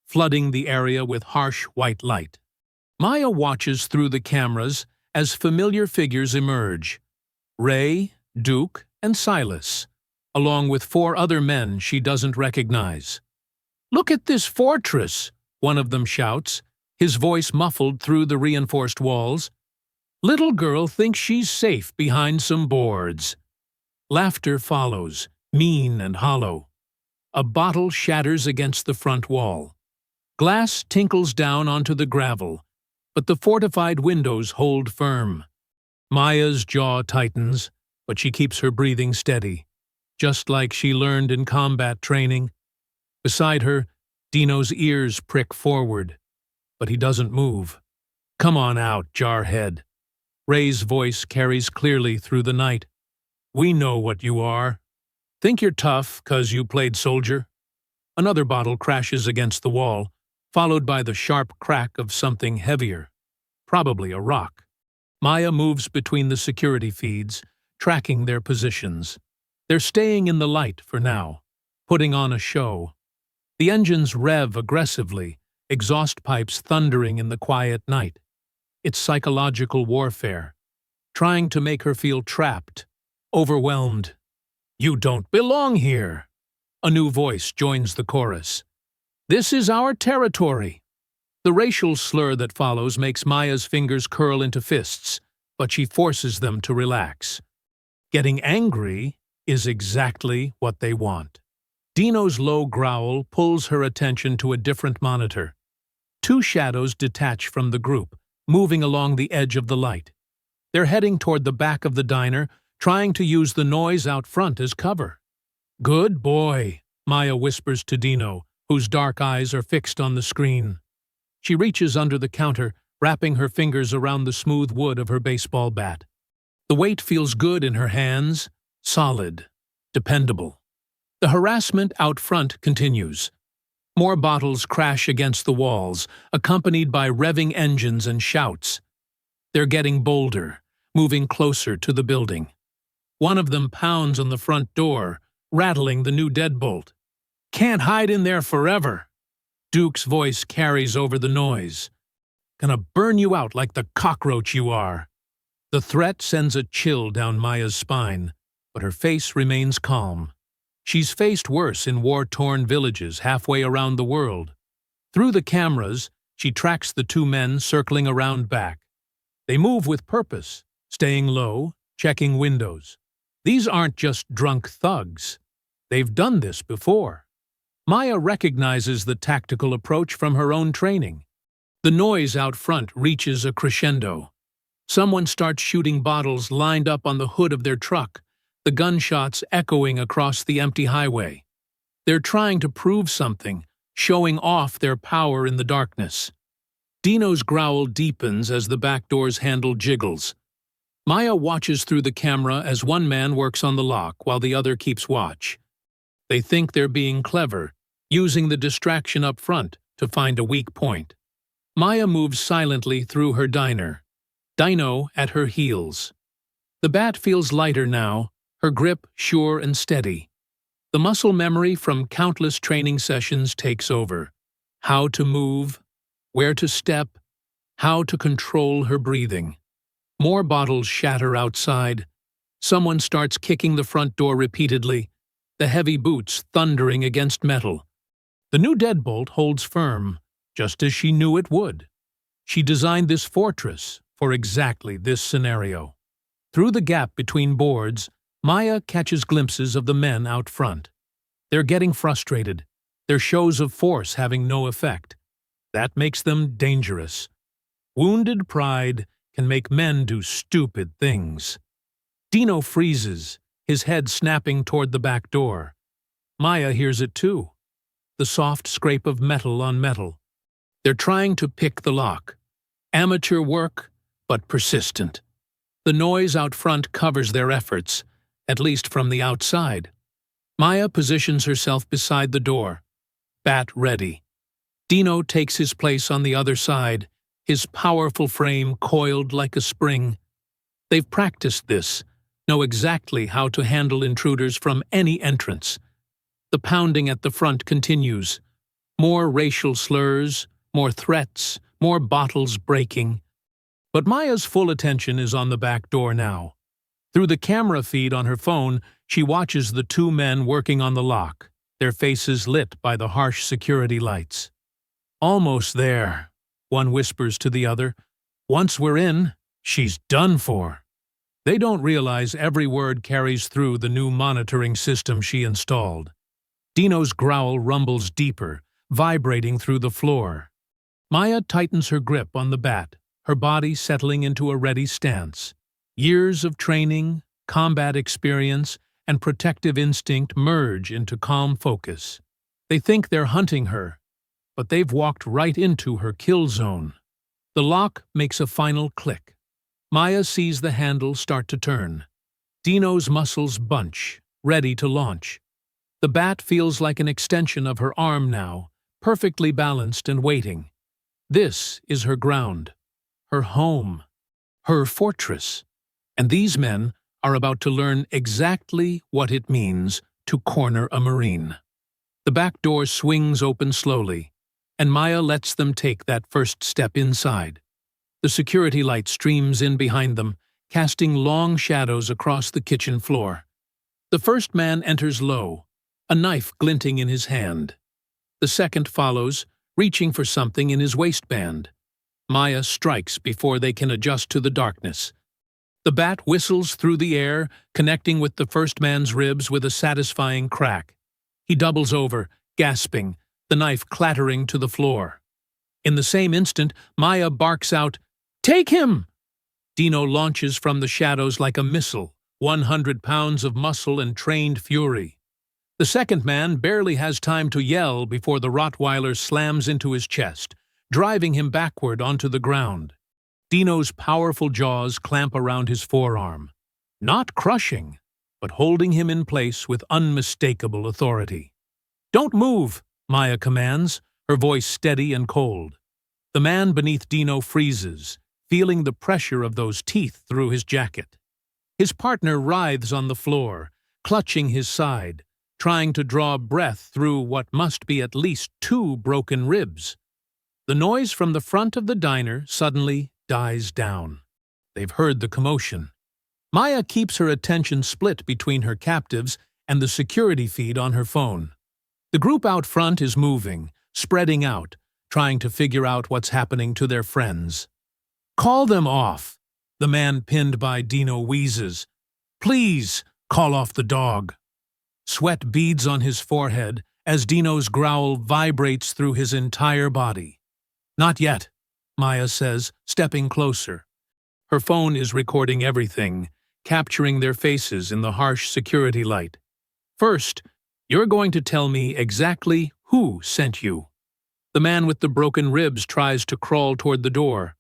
flooding the area with harsh white light. Maya watches through the cameras as familiar figures emerge. Ray, Duke, and Silas, along with 4 other men she doesn't recognize. "Look at this fortress," one of them shouts, his voice muffled through the reinforced walls. "Little girl thinks she's safe behind some boards." Laughter follows, mean and hollow. A bottle shatters against the front wall. Glass tinkles down onto the gravel, but the fortified windows hold firm. Maya's jaw tightens, but she keeps her breathing steady, just like she learned in combat training. Beside her, Dino's ears prick forward, but he doesn't move. "Come on out, jarhead." Ray's voice carries clearly through the night. "We know what you are. Think you're tough 'cause you played soldier?" Another bottle crashes against the wall, followed by the sharp crack of something heavier, probably a rock. Maya moves between the security feeds, tracking their positions. They're staying in the light for now, putting on a show. The engines rev aggressively, exhaust pipes thundering in the quiet night. It's psychological warfare, trying to make her feel trapped, overwhelmed. "You don't belong here." A new voice joins the chorus. "This is our territory." The racial slur that follows makes Maya's fingers curl into fists, but she forces them to relax. Getting angry is exactly what they want. Dino's low growl pulls her attention to a different monitor. 2 shadows detach from the group, moving along the edge of the light. They're heading toward the back of the diner, trying to use the noise out front as cover. "Good boy," Maya whispers to Dino, whose dark eyes are fixed on the screen. She reaches under the counter, wrapping her fingers around the smooth wood of her baseball bat. The weight feels good in her hands, solid, dependable. The harassment out front continues. More bottles crash against the walls, accompanied by revving engines and shouts. They're getting bolder, moving closer to the building. One of them pounds on the front door, rattling the new deadbolt. "Can't hide in there forever." Duke's voice carries over the noise. "Gonna burn you out like the cockroach you are." The threat sends a chill down Maya's spine, but her face remains calm. She's faced worse in war-torn villages halfway around the world. Through the cameras, she tracks the two men circling around back. They move with purpose, staying low, checking windows. These aren't just drunk thugs. They've done this before. Maya recognizes the tactical approach from her own training. The noise out front reaches a crescendo. Someone starts shooting bottles lined up on the hood of their truck, the gunshots echoing across the empty highway. They're trying to prove something, showing off their power in the darkness. Dino's growl deepens as the back door's handle jiggles. Maya watches through the camera as one man works on the lock while the other keeps watch. They think they're being clever, using the distraction up front to find a weak point. Maya moves silently through her diner, Dino at her heels. The bat feels lighter now, her grip sure and steady. The muscle memory from countless training sessions takes over. How to move, where to step, how to control her breathing. More bottles shatter outside. Someone starts kicking the front door repeatedly, the heavy boots thundering against metal. The new deadbolt holds firm, just as she knew it would. She designed this fortress for exactly this scenario. Through the gap between boards, Maya catches glimpses of the men out front. They're getting frustrated, their shows of force having no effect. That makes them dangerous. Wounded pride can make men do stupid things. Dino freezes, his head snapping toward the back door. Maya hears it too. The soft scrape of metal on metal. They're trying to pick the lock. Amateur work, but persistent. The noise out front covers their efforts, at least from the outside. Maya positions herself beside the door, bat ready. Dino takes his place on the other side, his powerful frame coiled like a spring. They've practiced this, know exactly how to handle intruders from any entrance. The pounding at the front continues. More racial slurs, more threats, more bottles breaking. But Maya's full attention is on the back door now. Through the camera feed on her phone, she watches the two men working on the lock, their faces lit by the harsh security lights. "Almost there," one whispers to the other. "Once we're in, she's done for." They don't realize every word carries through the new monitoring system she installed. Dino's growl rumbles deeper, vibrating through the floor. Maya tightens her grip on the bat, her body settling into a ready stance. Years of training, combat experience, and protective instinct merge into calm focus. They think they're hunting her, but they've walked right into her kill zone. The lock makes a final click. Maya sees the handle start to turn. Dino's muscles bunch, ready to launch. The bat feels like an extension of her arm now, perfectly balanced and waiting. This is her ground, her home, her fortress. And these men are about to learn exactly what it means to corner a Marine. The back door swings open slowly, and Maya lets them take that first step inside. The security light streams in behind them, casting long shadows across the kitchen floor. The first man enters low, a knife glinting in his hand. The second follows, reaching for something in his waistband. Maya strikes before they can adjust to the darkness. The bat whistles through the air, connecting with the first man's ribs with a satisfying crack. He doubles over, gasping, the knife clattering to the floor. In the same instant, Maya barks out, "Take him!" Dino launches from the shadows like a missile, 100 pounds of muscle and trained fury. The second man barely has time to yell before the Rottweiler slams into his chest, driving him backward onto the ground. Dino's powerful jaws clamp around his forearm, not crushing, but holding him in place with unmistakable authority. "Don't move," Maya commands, her voice steady and cold. The man beneath Dino freezes, feeling the pressure of those teeth through his jacket. His partner writhes on the floor, clutching his side, trying to draw breath through what must be at least 2 broken ribs. The noise from the front of the diner suddenly dies down. They've heard the commotion. Maya keeps her attention split between her captives and the security feed on her phone. The group out front is moving, spreading out, trying to figure out what's happening to their friends. "Call them off," the man pinned by Dino wheezes. "Please, call off the dog." Sweat beads on his forehead as Dino's growl vibrates through his entire body. "Not yet," Maya says, stepping closer. Her phone is recording everything, capturing their faces in the harsh security light. "First, you're going to tell me exactly who sent you." The man with the broken ribs tries to crawl toward the door.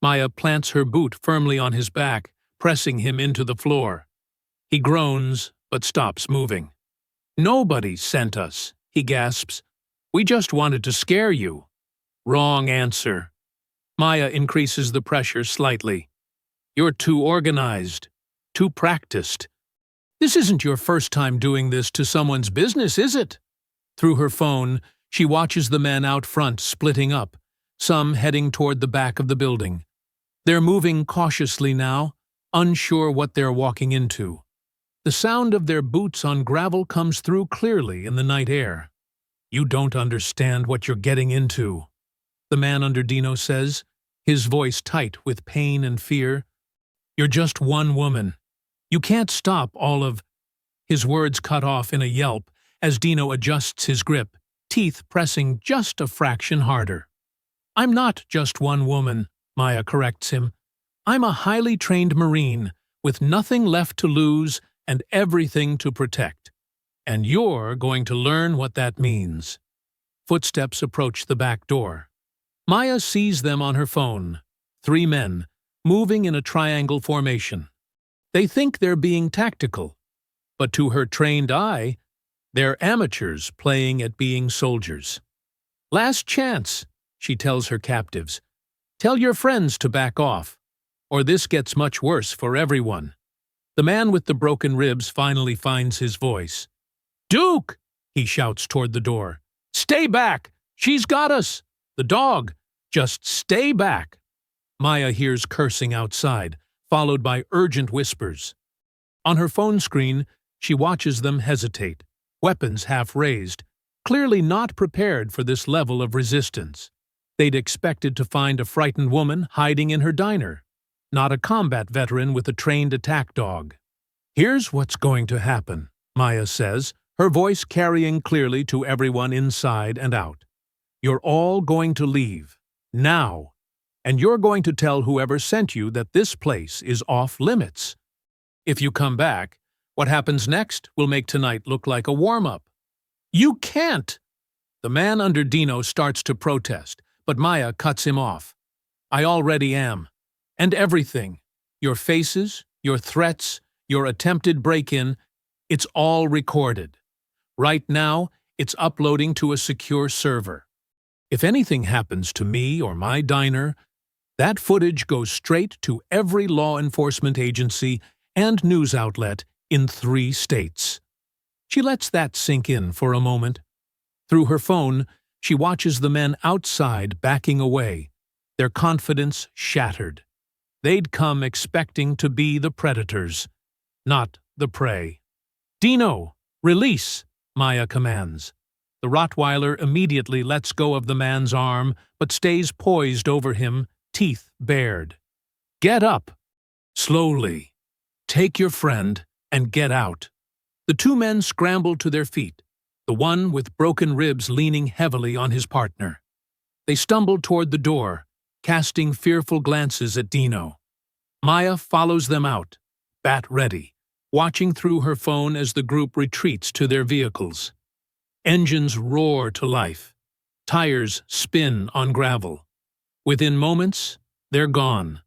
Maya plants her boot firmly on his back, pressing him into the floor. He groans, but stops moving. "Nobody sent us," he gasps. "We just wanted to scare you." "Wrong answer." Maya increases the pressure slightly. "You're too organized, too practiced. This isn't your first time doing this to someone's business, is it?" Through her phone, she watches the men out front splitting up, some heading toward the back of the building. They're moving cautiously now, unsure what they're walking into. The sound of their boots on gravel comes through clearly in the night air. "You don't understand what you're getting into," the man under Dino says, his voice tight with pain and fear. "You're just one woman. You can't stop all of—" His words cut off in a yelp as Dino adjusts his grip, teeth pressing just a fraction harder. "I'm not just one woman," Maya corrects him. "I'm a highly trained Marine with nothing left to lose and everything to protect. And you're going to learn what that means." Footsteps approach the back door. Maya sees them on her phone, 3 men, moving in a triangle formation. They think they're being tactical, but to her trained eye, they're amateurs playing at being soldiers. "Last chance," she tells her captives. "Tell your friends to back off, or this gets much worse for everyone." The man with the broken ribs finally finds his voice. "Duke!" he shouts toward the door. "Stay back! She's got us! The dog! Just stay back!" Maya hears cursing outside, followed by urgent whispers. On her phone screen, she watches them hesitate, weapons half raised, clearly not prepared for this level of resistance. They'd expected to find a frightened woman hiding in her diner, not a combat veteran with a trained attack dog. "Here's what's going to happen," Maya says, her voice carrying clearly to everyone inside and out. "You're all going to leave, now, and you're going to tell whoever sent you that this place is off limits. If you come back, what happens next will make tonight look like a warm-up." "You can't!" The man under Dino starts to protest, but Maya cuts him off. "I already am. And everything, your faces, your threats, your attempted break-in, it's all recorded. Right now, it's uploading to a secure server. If anything happens to me or my diner, that footage goes straight to every law enforcement agency and news outlet in 3 states. She lets that sink in for a moment. Through her phone, she watches the men outside backing away, their confidence shattered. They'd come expecting to be the predators, not the prey. "Dino, release," Maya commands. The Rottweiler immediately lets go of the man's arm, but stays poised over him, teeth bared. "Get up. Slowly. Take your friend and get out." The 2 men scramble to their feet, the one with broken ribs leaning heavily on his partner. They stumble toward the door, casting fearful glances at Dino. Maya follows them out, bat ready, watching through her phone as the group retreats to their vehicles. Engines roar to life. Tires spin on gravel. Within moments, they're gone,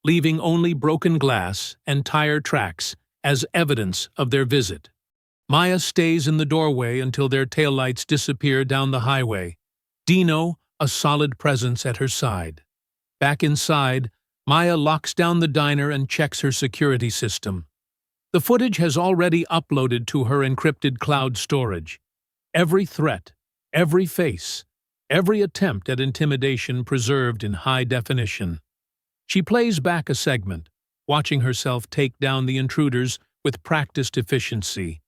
leaving only broken glass and tire tracks as evidence of their visit. Maya stays in the doorway until their taillights disappear down the highway, Dino a solid presence at her side. Back inside, Maya locks down the diner and checks her security system. The footage has already uploaded to her encrypted cloud storage. Every threat, every face, every attempt at intimidation preserved in high definition. She plays back a segment, watching herself take down the intruders with practiced efficiency.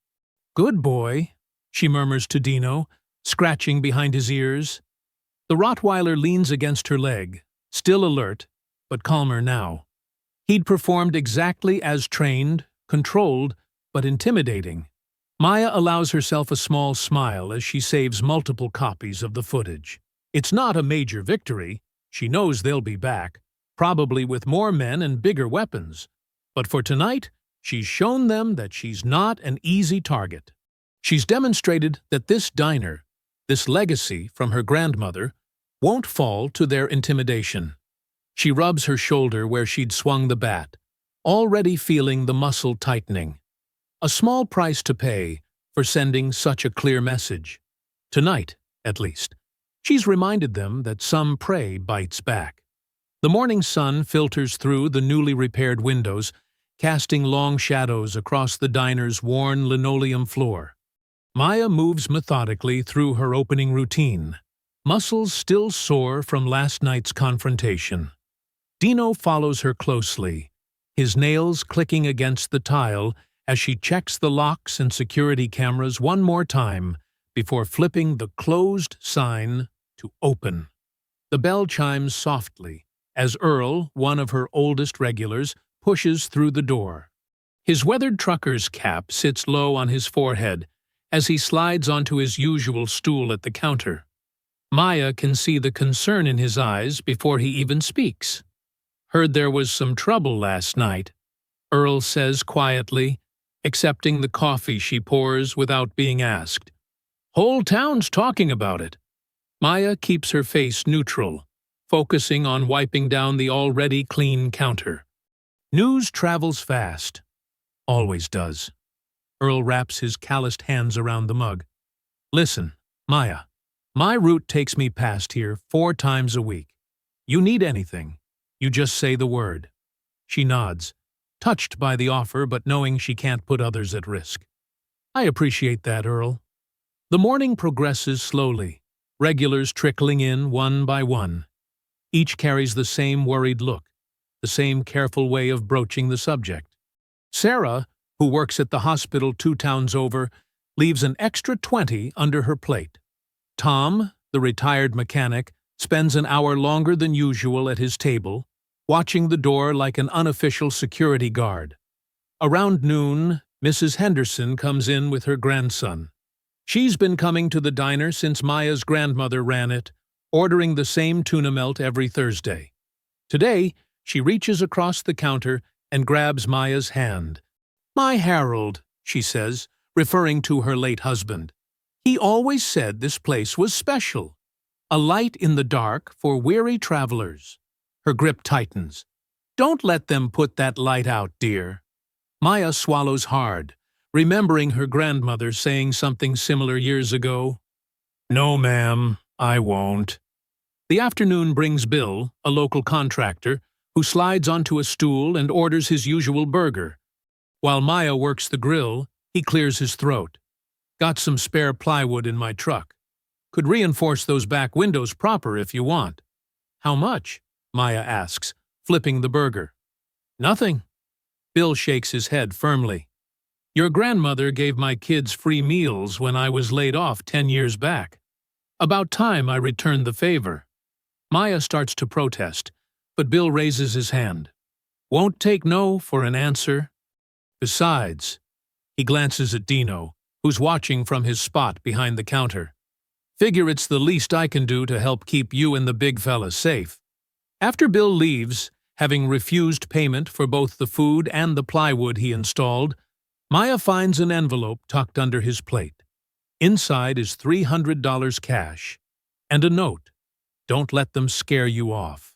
"Good boy," she murmurs to Dino, scratching behind his ears. The Rottweiler leans against her leg, still alert, but calmer now. He'd performed exactly as trained, controlled, but intimidating. Maya allows herself a small smile as she saves multiple copies of the footage. It's not a major victory. She knows they'll be back, probably with more men and bigger weapons. But for tonight, she's shown them that she's not an easy target. She's demonstrated that this diner, this legacy from her grandmother, won't fall to their intimidation. She rubs her shoulder where she'd swung the bat, already feeling the muscle tightening. A small price to pay for sending such a clear message. Tonight, at least, she's reminded them that some prey bites back. The morning sun filters through the newly repaired windows, casting long shadows across the diner's worn linoleum floor. Maya moves methodically through her opening routine, muscles still sore from last night's confrontation. Dino follows her closely, his nails clicking against the tile as she checks the locks and security cameras one more time before flipping the closed sign to open. The bell chimes softly as Earl, one of her oldest regulars, pushes through the door. His weathered trucker's cap sits low on his forehead as he slides onto his usual stool at the counter. Maya can see the concern in his eyes before he even speaks. "Heard there was some trouble last night," Earl says quietly, accepting the coffee she pours without being asked. "Whole town's talking about it." Maya keeps her face neutral, focusing on wiping down the already clean counter. News travels fast. Always does. Earl wraps his calloused hands around the mug. "Listen, Maya, my route takes me past here 4 times a week. You need anything, you just say the word." She nods, touched by the offer but knowing she can't put others at risk. "I appreciate that, Earl." The morning progresses slowly, regulars trickling in one by one. Each carries the same worried look, the same careful way of broaching the subject. Sarah, who works at the hospital 2 towns over, leaves an extra 20 under her plate. Tom, the retired mechanic, spends an hour longer than usual at his table, watching the door like an unofficial security guard. Around noon, Mrs. Henderson comes in with her grandson. She's been coming to the diner since Maya's grandmother ran it, ordering the same tuna melt every Thursday. Today, she reaches across the counter and grabs Maya's hand. "My Harold," she says, referring to her late husband. "He always said this place was special. A light in the dark for weary travelers." Her grip tightens. "Don't let them put that light out, dear." Maya swallows hard, remembering her grandmother saying something similar years ago. "No, ma'am, I won't." The afternoon brings Bill, a local contractor, who slides onto a stool and orders his usual burger. While Maya works the grill, he clears his throat. "Got some spare plywood in my truck. Could reinforce those back windows proper if you want." "How much?" Maya asks, flipping the burger. "Nothing." Bill shakes his head firmly. "Your grandmother gave my kids free meals when I was laid off 10 years back. About time I returned the favor." Maya starts to protest, but Bill raises his hand. "Won't take no for an answer. Besides," he glances at Dino, who's watching from his spot behind the counter. "Figure it's the least I can do to help keep you and the big fella safe." After Bill leaves, Having refused payment for both the food and the plywood he installed, Maya finds an envelope tucked under his plate. Inside is $300 cash and a note. Don't let them scare you off.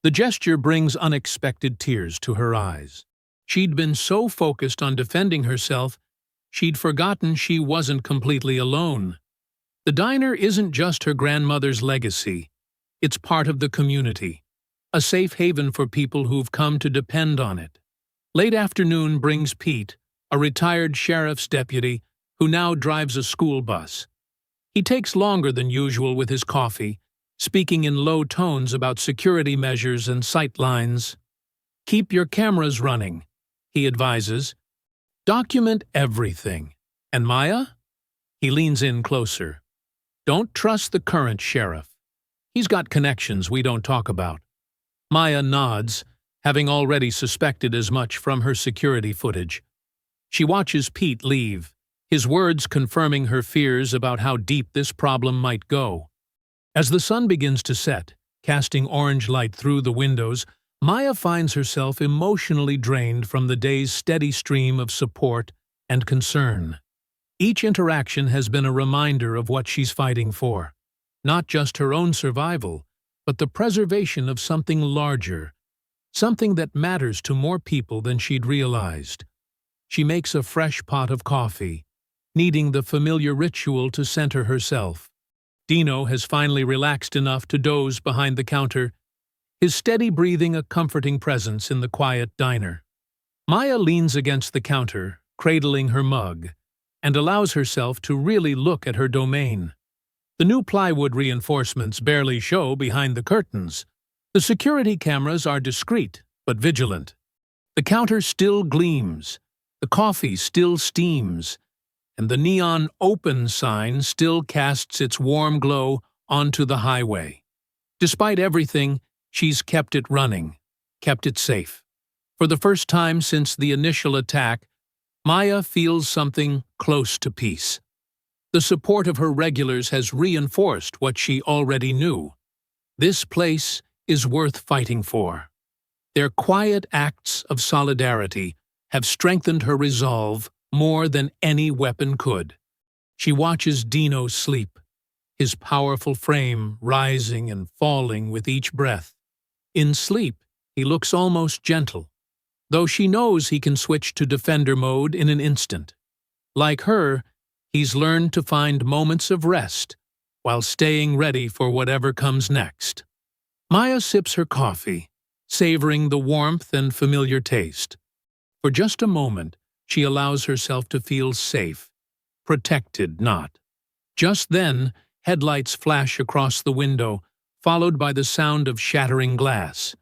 The gesture brings unexpected tears to her eyes. She'd been so focused on defending herself, she'd forgotten she wasn't completely alone. The diner isn't just her grandmother's legacy. It's part of the community, a safe haven for people who've come to depend on it. Late afternoon brings Pete, a retired sheriff's deputy who now drives a school bus. He takes longer than usual with his coffee, speaking in low tones about security measures and sight lines. Keep your cameras running, he advises. Document everything. And Maya? He leans in closer. Don't trust the current sheriff. He's got connections we don't talk about. Maya nods, having already suspected as much from her security footage. She watches Pete leave, his words confirming her fears about how deep this problem might go. As the sun begins to set, casting orange light through the windows, Maya finds herself emotionally drained from the day's steady stream of support and concern. Each interaction has been a reminder of what she's fighting for. Not just her own survival, but the preservation of something larger, something that matters to more people than she'd realized. She makes a fresh pot of coffee, needing the familiar ritual to center herself. Dino has finally relaxed enough to doze behind the counter, his steady breathing a comforting presence in the quiet diner. Maya leans against the counter, cradling her mug, and allows herself to really look at her domain. The new plywood reinforcements barely show behind the curtains. The security cameras are discreet but vigilant. The counter still gleams, the coffee still steams, and the neon open sign still casts its warm glow onto the highway. Despite everything, she's kept it running, kept it safe. For the first time since the initial attack, Maya feels something close to peace. The support of her regulars has reinforced what she already knew. This place is worth fighting for. Their quiet acts of solidarity have strengthened her resolve more than any weapon could. She watches Dino sleep, his powerful frame rising and falling with each breath. In sleep, he looks almost gentle, though she knows he can switch to defender mode in an instant. Like her, he's learned to find moments of rest while staying ready for whatever comes next. Maya sips her coffee, savoring the warmth and familiar taste. For just a moment, she allows herself to feel safe, protected not. Just then, headlights flash across the window, followed by the sound of shattering glass.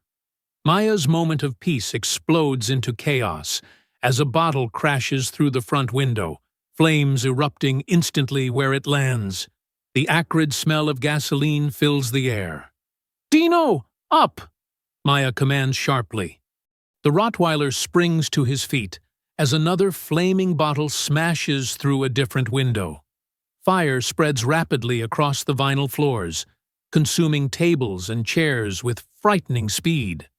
Maya's moment of peace explodes into chaos as a bottle crashes through the front window, flames erupting instantly where it lands. The acrid smell of gasoline fills the air. "Dino, up!" Maya commands sharply. The Rottweiler springs to his feet as another flaming bottle smashes through a different window. Fire spreads rapidly across the vinyl floors, consuming tables and chairs with frightening speed.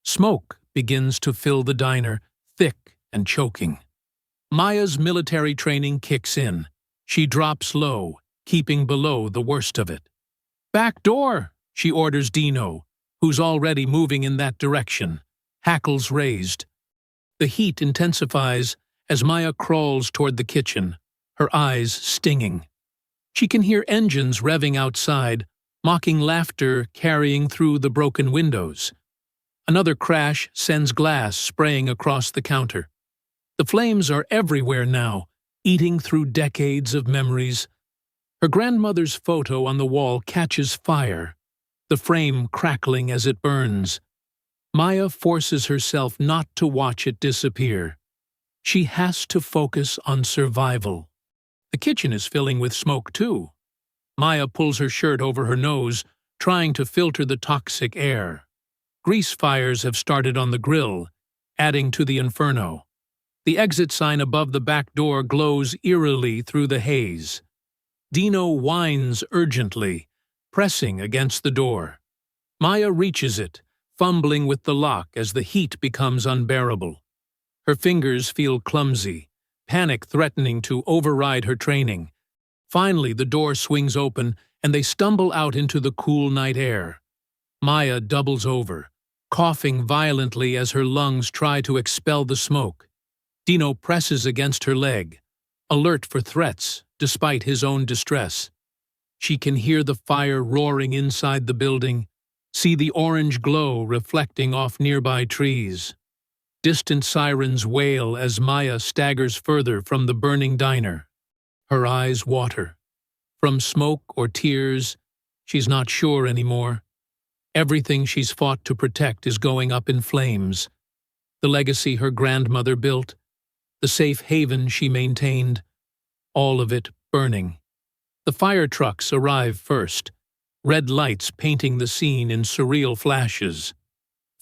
Smoke begins to fill the diner, thick and choking. Maya's military training kicks in. She drops low, keeping below the worst of it. "Back door," she orders Dino, who's already moving in that direction, hackles raised. The heat intensifies as Maya crawls toward the kitchen, her eyes stinging. She can hear engines revving outside, mocking laughter carrying through the broken windows. Another crash sends glass spraying across the counter. The flames are everywhere now, eating through decades of memories. Her grandmother's photo on the wall catches fire, the frame crackling as it burns. Maya forces herself not to watch it disappear. She has to focus on survival. The kitchen is filling with smoke, too. Maya pulls her shirt over her nose, trying to filter the toxic air. Grease fires have started on the grill, adding to the inferno. The exit sign above the back door glows eerily through the haze. Dino whines urgently, pressing against the door. Maya reaches it, fumbling with the lock as the heat becomes unbearable. Her fingers feel clumsy, panic threatening to override her training. Finally, the door swings open, and they stumble out into the cool night air. Maya doubles over, coughing violently as her lungs try to expel the smoke. Dino presses against her leg, alert for threats despite his own distress. She can hear the fire roaring inside the building, see the orange glow reflecting off nearby trees. Distant sirens wail as Maya staggers further from the burning diner. Her eyes water. From smoke or tears, she's not sure anymore. Everything she's fought to protect is going up in flames. The legacy her grandmother built, the safe haven she maintained, all of it burning. The fire trucks arrive first, red lights painting the scene in surreal flashes.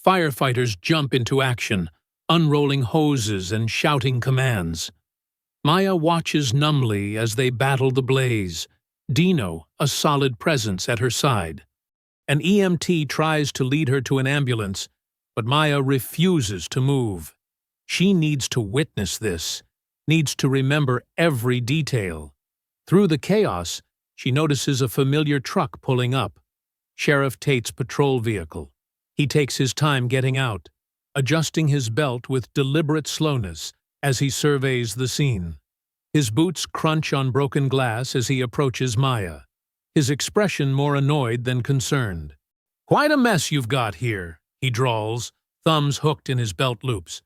Firefighters jump into action, unrolling hoses and shouting commands. Maya watches numbly as they battle the blaze, Dino a solid presence at her side. An EMT tries to lead her to an ambulance, but Maya refuses to move. She needs to witness this, needs to remember every detail. Through the chaos, she notices a familiar truck pulling up. Sheriff Tate's patrol vehicle. He takes his time getting out, adjusting his belt with deliberate slowness as he surveys the scene. His boots crunch on broken glass as he approaches Maya, his expression more annoyed than concerned. "Quite a mess you've got here," he drawls, thumbs hooked in his belt loops.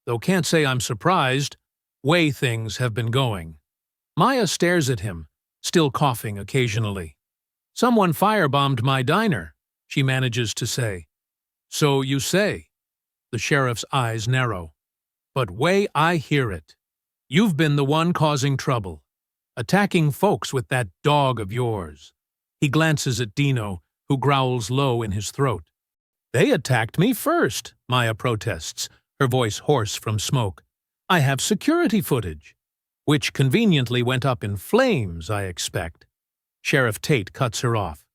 "Though can't say I'm surprised. Way things have been going." Maya stares at him, still coughing occasionally. "Someone firebombed my diner," she manages to say. "So you say." The sheriff's eyes narrow. "But way I hear it. You've been the one causing trouble, attacking folks with that dog of yours." He glances at Dino, who growls low in his throat. "They attacked me first," Maya protests, her voice hoarse from smoke. "I have security footage." "Which conveniently went up in flames, I expect." Sheriff Tate cuts her off.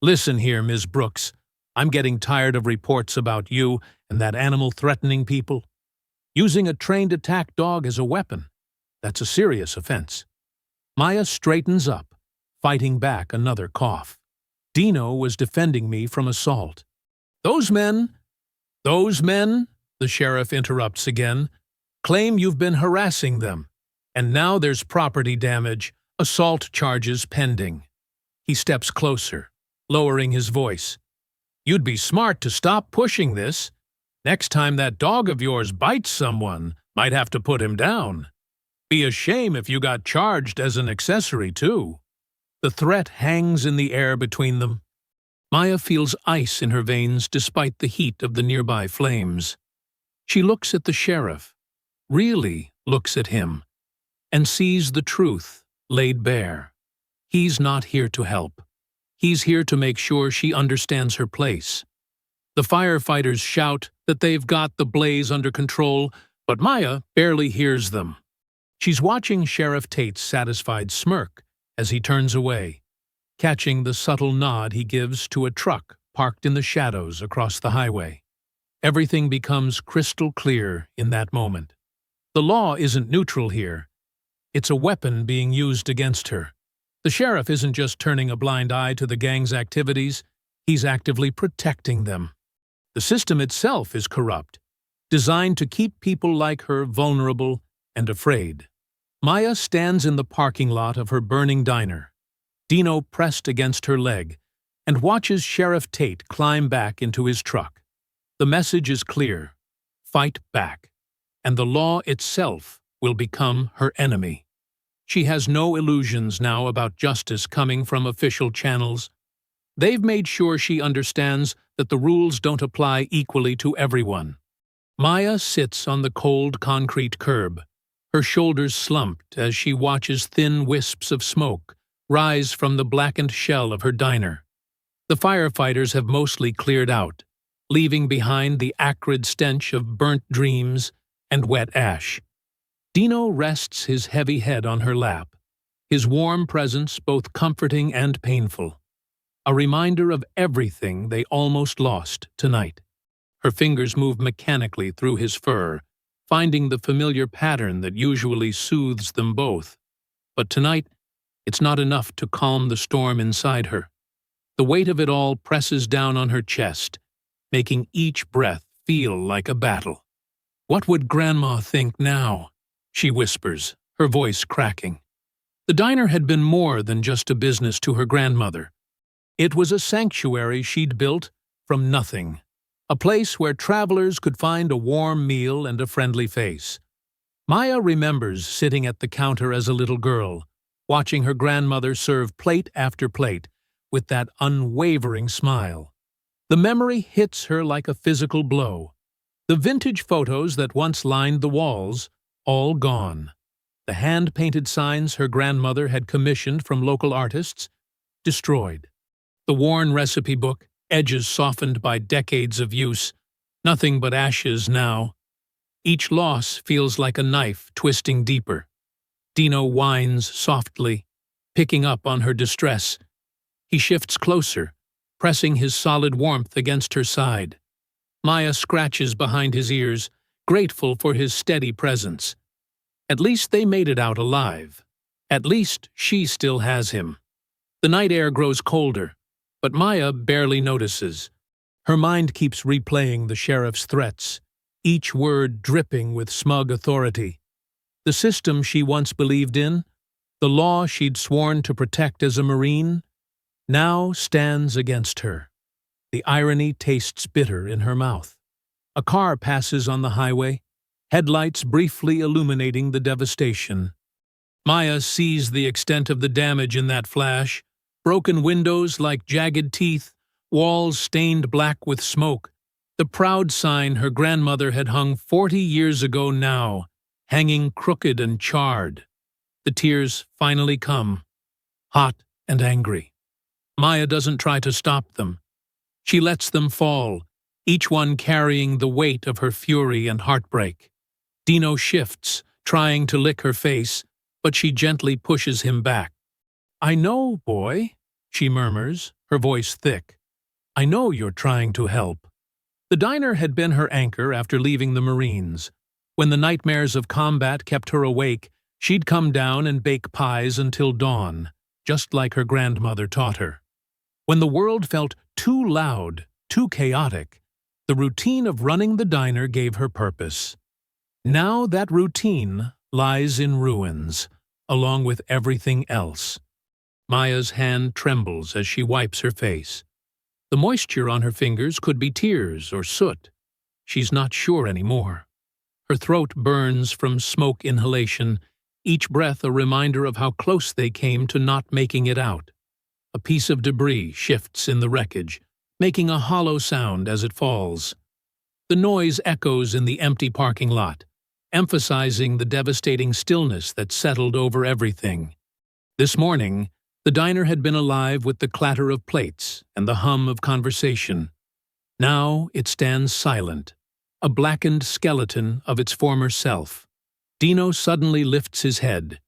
"Listen here, Ms. Brooks. I'm getting tired of reports about you and that animal threatening people. Using a trained attack dog as a weapon, that's a serious offense." Maya straightens up, fighting back another cough. "Dino was defending me from assault." Those men, the sheriff interrupts again, "claim you've been harassing them. And now there's property damage, assault charges pending." He steps closer, lowering his voice. "You'd be smart to stop pushing this. Next time that dog of yours bites someone, might have to put him down. Be a shame if you got charged as an accessory, too." The threat hangs in the air between them. Maya feels ice in her veins despite the heat of the nearby flames. She looks at the sheriff, really looks at him, and sees the truth laid bare. He's not here to help. He's here to make sure she understands her place. The firefighters shout that they've got the blaze under control, but Maya barely hears them. She's watching Sheriff Tate's satisfied smirk as he turns away, catching the subtle nod he gives to a truck parked in the shadows across the highway. Everything becomes crystal clear in that moment. The law isn't neutral here. It's a weapon being used against her. The sheriff isn't just turning a blind eye to the gang's activities, he's actively protecting them. The system itself is corrupt, designed to keep people like her vulnerable and afraid. Maya stands in the parking lot of her burning diner, Dino pressed against her leg, and watches Sheriff Tate climb back into his truck. The message is clear: fight back, and the law itself will become her enemy. She has no illusions now about justice coming from official channels. They've made sure she understands that the rules don't apply equally to everyone. Maya sits on the cold concrete curb, her shoulders slumped as she watches thin wisps of smoke rise from the blackened shell of her diner. The firefighters have mostly cleared out, leaving behind the acrid stench of burnt dreams and wet ash. Dino rests his heavy head on her lap, his warm presence both comforting and painful, a reminder of everything they almost lost tonight. Her fingers move mechanically through his fur, finding the familiar pattern that usually soothes them both. But tonight, it's not enough to calm the storm inside her. The weight of it all presses down on her chest, making each breath feel like a battle. "What would Grandma think now?" she whispers, her voice cracking. The diner had been more than just a business to her grandmother. It was a sanctuary she'd built from nothing, a place where travelers could find a warm meal and a friendly face. Maya remembers sitting at the counter as a little girl, watching her grandmother serve plate after plate with that unwavering smile. The memory hits her like a physical blow. The vintage photos that once lined the walls, all gone. The hand-painted signs her grandmother had commissioned from local artists, destroyed. The worn recipe book, edges softened by decades of use, nothing but ashes now. Each loss feels like a knife twisting deeper. Dino whines softly, picking up on her distress. He shifts closer, pressing his solid warmth against her side. Maya scratches behind his ears, grateful for his steady presence. At least they made it out alive. At least she still has him. The night air grows colder, but Maya barely notices. Her mind keeps replaying the sheriff's threats, each word dripping with smug authority. The system she once believed in, the law she'd sworn to protect as a Marine, now stands against her. The irony tastes bitter in her mouth. A car passes on the highway, headlights briefly illuminating the devastation. Maya sees the extent of the damage in that flash, broken windows like jagged teeth, walls stained black with smoke. The proud sign her grandmother had hung 40 years ago now, hanging crooked and charred. The tears finally come, hot and angry. Maya doesn't try to stop them. She lets them fall, each one carrying the weight of her fury and heartbreak. Dino shifts, trying to lick her face, but she gently pushes him back. "I know, boy," she murmurs, her voice thick. "I know you're trying to help." The diner had been her anchor after leaving the Marines. When the nightmares of combat kept her awake, she'd come down and bake pies until dawn, just like her grandmother taught her. When the world felt too loud, too chaotic, the routine of running the diner gave her purpose. Now that routine lies in ruins, along with everything else. Maya's hand trembles as she wipes her face. The moisture on her fingers could be tears or soot. She's not sure anymore. Her throat burns from smoke inhalation, each breath a reminder of how close they came to not making it out. A piece of debris shifts in the wreckage, making a hollow sound as it falls. The noise echoes in the empty parking lot, emphasizing the devastating stillness that settled over everything. This morning, the diner had been alive with the clatter of plates and the hum of conversation. Now it stands silent, a blackened skeleton of its former self. Dino suddenly lifts his head,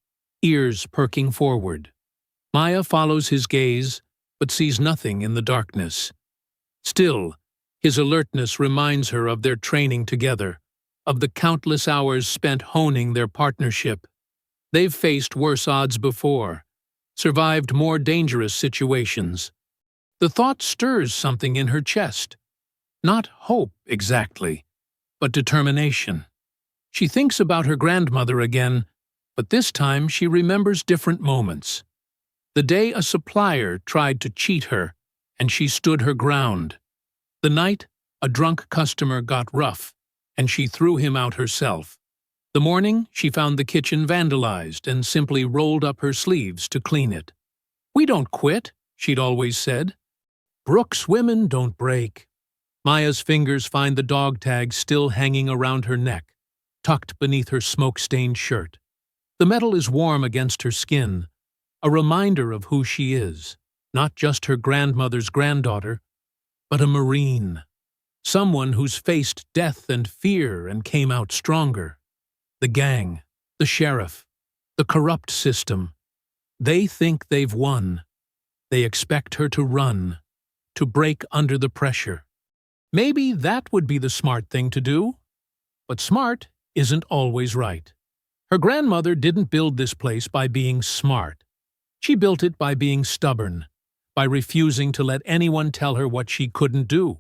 ears perking forward. Maya follows his gaze, but sees nothing in the darkness. Still, his alertness reminds her of their training together, of the countless hours spent honing their partnership. They've faced worse odds before, survived more dangerous situations. The thought stirs something in her chest. Not hope, exactly, but determination. She thinks about her grandmother again, but this time she remembers different moments. The day a supplier tried to cheat her, and she stood her ground. The night a drunk customer got rough, and she threw him out herself. The morning she found the kitchen vandalized and simply rolled up her sleeves to clean it. "We don't quit," she'd always said. "Brooks women don't break." Maya's fingers find the dog tag still hanging around her neck, tucked beneath her smoke-stained shirt. The metal is warm against her skin, a reminder of who she is, not just her grandmother's granddaughter, but a Marine, someone who's faced death and fear and came out stronger. The gang, the sheriff, the corrupt system, they think they've won. They expect her to run, to break under the pressure. Maybe that would be the smart thing to do. But smart isn't always right. Her grandmother didn't build this place by being smart. She built it by being stubborn, by refusing to let anyone tell her what she couldn't do.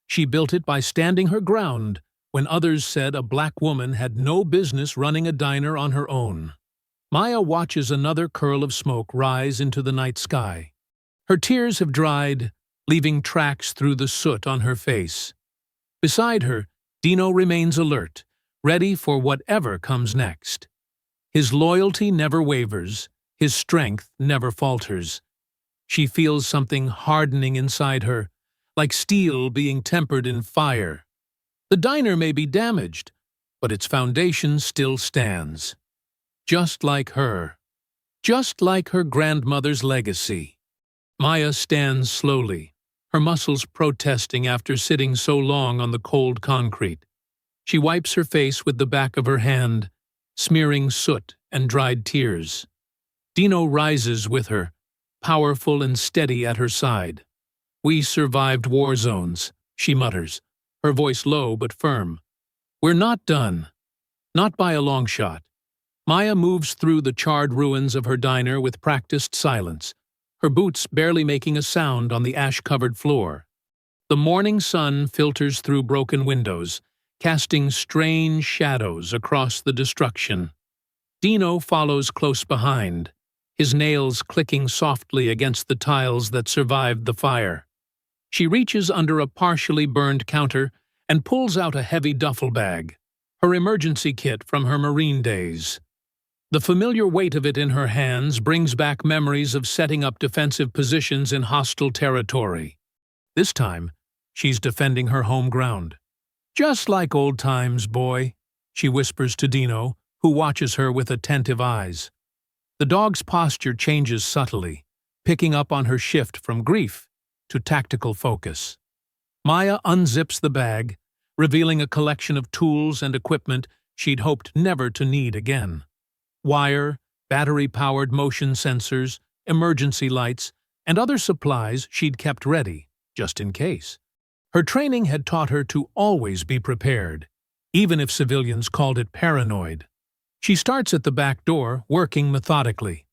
She built it by standing her ground when others said a black woman had no business running a diner on her own. Maya watches another curl of smoke rise into the night sky. Her tears have dried, leaving tracks through the soot on her face. Beside her, Dino remains alert, ready for whatever comes next. His loyalty never wavers, his strength never falters. She feels something hardening inside her, like steel being tempered in fire. The diner may be damaged, but its foundation still stands. Just like her. Just like her grandmother's legacy. Maya stands slowly, her muscles protesting after sitting so long on the cold concrete. She wipes her face with the back of her hand, smearing soot and dried tears. Dino rises with her, powerful and steady at her side. "We survived war zones," she mutters, her voice low but firm. "We're not done. Not by a long shot." Maya moves through the charred ruins of her diner with practiced silence, her boots barely making a sound on the ash-covered floor. The morning sun filters through broken windows, casting strange shadows across the destruction. Dino follows close behind, his nails clicking softly against the tiles that survived the fire. She reaches under a partially burned counter and pulls out a heavy duffel bag, her emergency kit from her Marine days. The familiar weight of it in her hands brings back memories of setting up defensive positions in hostile territory. This time, she's defending her home ground. "Just like old times, boy," she whispers to Dino, who watches her with attentive eyes. The dog's posture changes subtly, picking up on her shift from grief to tactical focus. Maya unzips the bag, revealing a collection of tools and equipment she'd hoped never to need again. Wire, battery-powered motion sensors, emergency lights, and other supplies she'd kept ready, just in case. Her training had taught her to always be prepared, even if civilians called it paranoid. She starts at the back door, working methodically.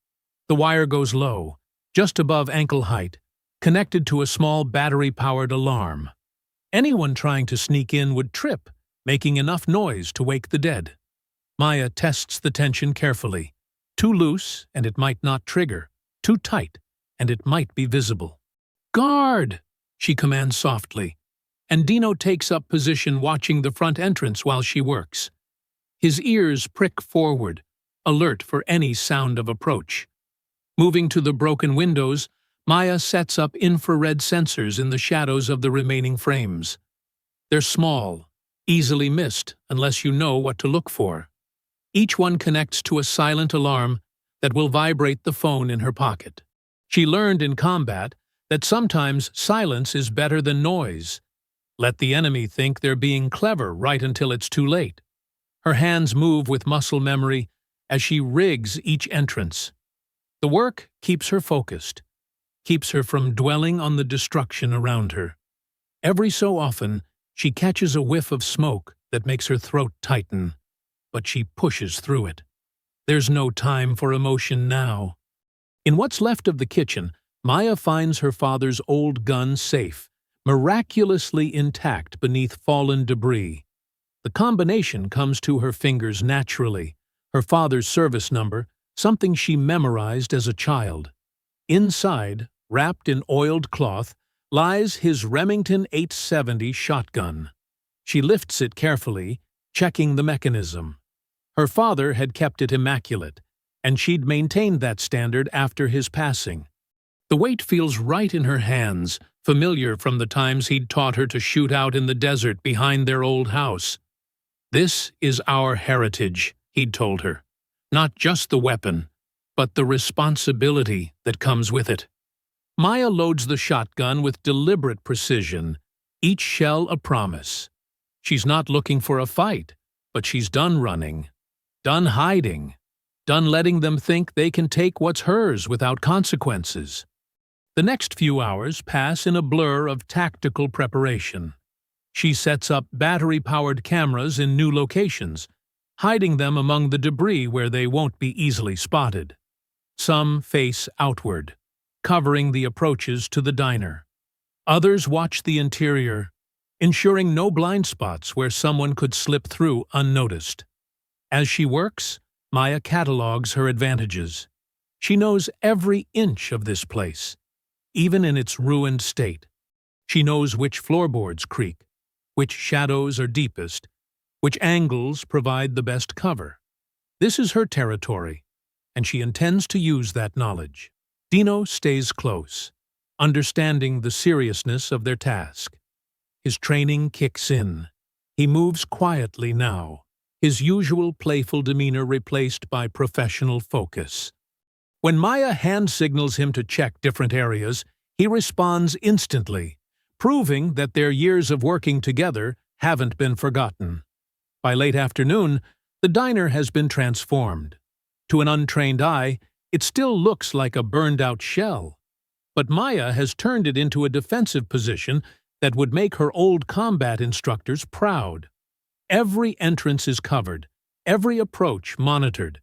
The wire goes low, just above ankle height, connected to a small battery-powered alarm. Anyone trying to sneak in would trip, making enough noise to wake the dead. Maya tests the tension carefully. Too loose, and it might not trigger. Too tight, and it might be visible. "Guard!" she commands softly, and Dino takes up position watching the front entrance while she works. His ears prick forward, alert for any sound of approach. Moving to the broken windows, Maya sets up infrared sensors in the shadows of the remaining frames. They're small, easily missed unless you know what to look for. Each one connects to a silent alarm that will vibrate the phone in her pocket. She learned in combat that sometimes silence is better than noise. Let the enemy think they're being clever right until it's too late. Her hands move with muscle memory as she rigs each entrance. The work keeps her focused, keeps her from dwelling on the destruction around her. Every so often, she catches a whiff of smoke that makes her throat tighten, but she pushes through it. There's no time for emotion now. In what's left of the kitchen, Maya finds her father's old gun safe, miraculously intact beneath fallen debris. The combination comes to her fingers naturally, her father's service number, something she memorized as a child. Inside, wrapped in oiled cloth, lies his Remington 870 shotgun. She lifts it carefully, checking the mechanism. Her father had kept it immaculate, and she'd maintained that standard after his passing. The weight feels right in her hands, familiar from the times he'd taught her to shoot out in the desert behind their old house. "This is our heritage," he'd told her. "Not just the weapon, but the responsibility that comes with it." Maya loads the shotgun with deliberate precision, each shell a promise. She's not looking for a fight, but she's done running, done hiding, done letting them think they can take what's hers without consequences. The next few hours pass in a blur of tactical preparation. She sets up battery-powered cameras in new locations, hiding them among the debris where they won't be easily spotted. Some face outward, covering the approaches to the diner. Others watch the interior, ensuring no blind spots where someone could slip through unnoticed. As she works, Maya catalogs her advantages. She knows every inch of this place, even in its ruined state. She knows which floorboards creak, which shadows are deepest, which angles provide the best cover. This is her territory, and she intends to use that knowledge. Dino stays close, understanding the seriousness of their task. His training kicks in. He moves quietly now, his usual playful demeanor replaced by professional focus. When Maya hand signals him to check different areas, he responds instantly, proving that their years of working together haven't been forgotten. By late afternoon, the diner has been transformed. To an untrained eye, it still looks like a burned-out shell. But Maya has turned it into a defensive position that would make her old combat instructors proud. Every entrance is covered, every approach monitored.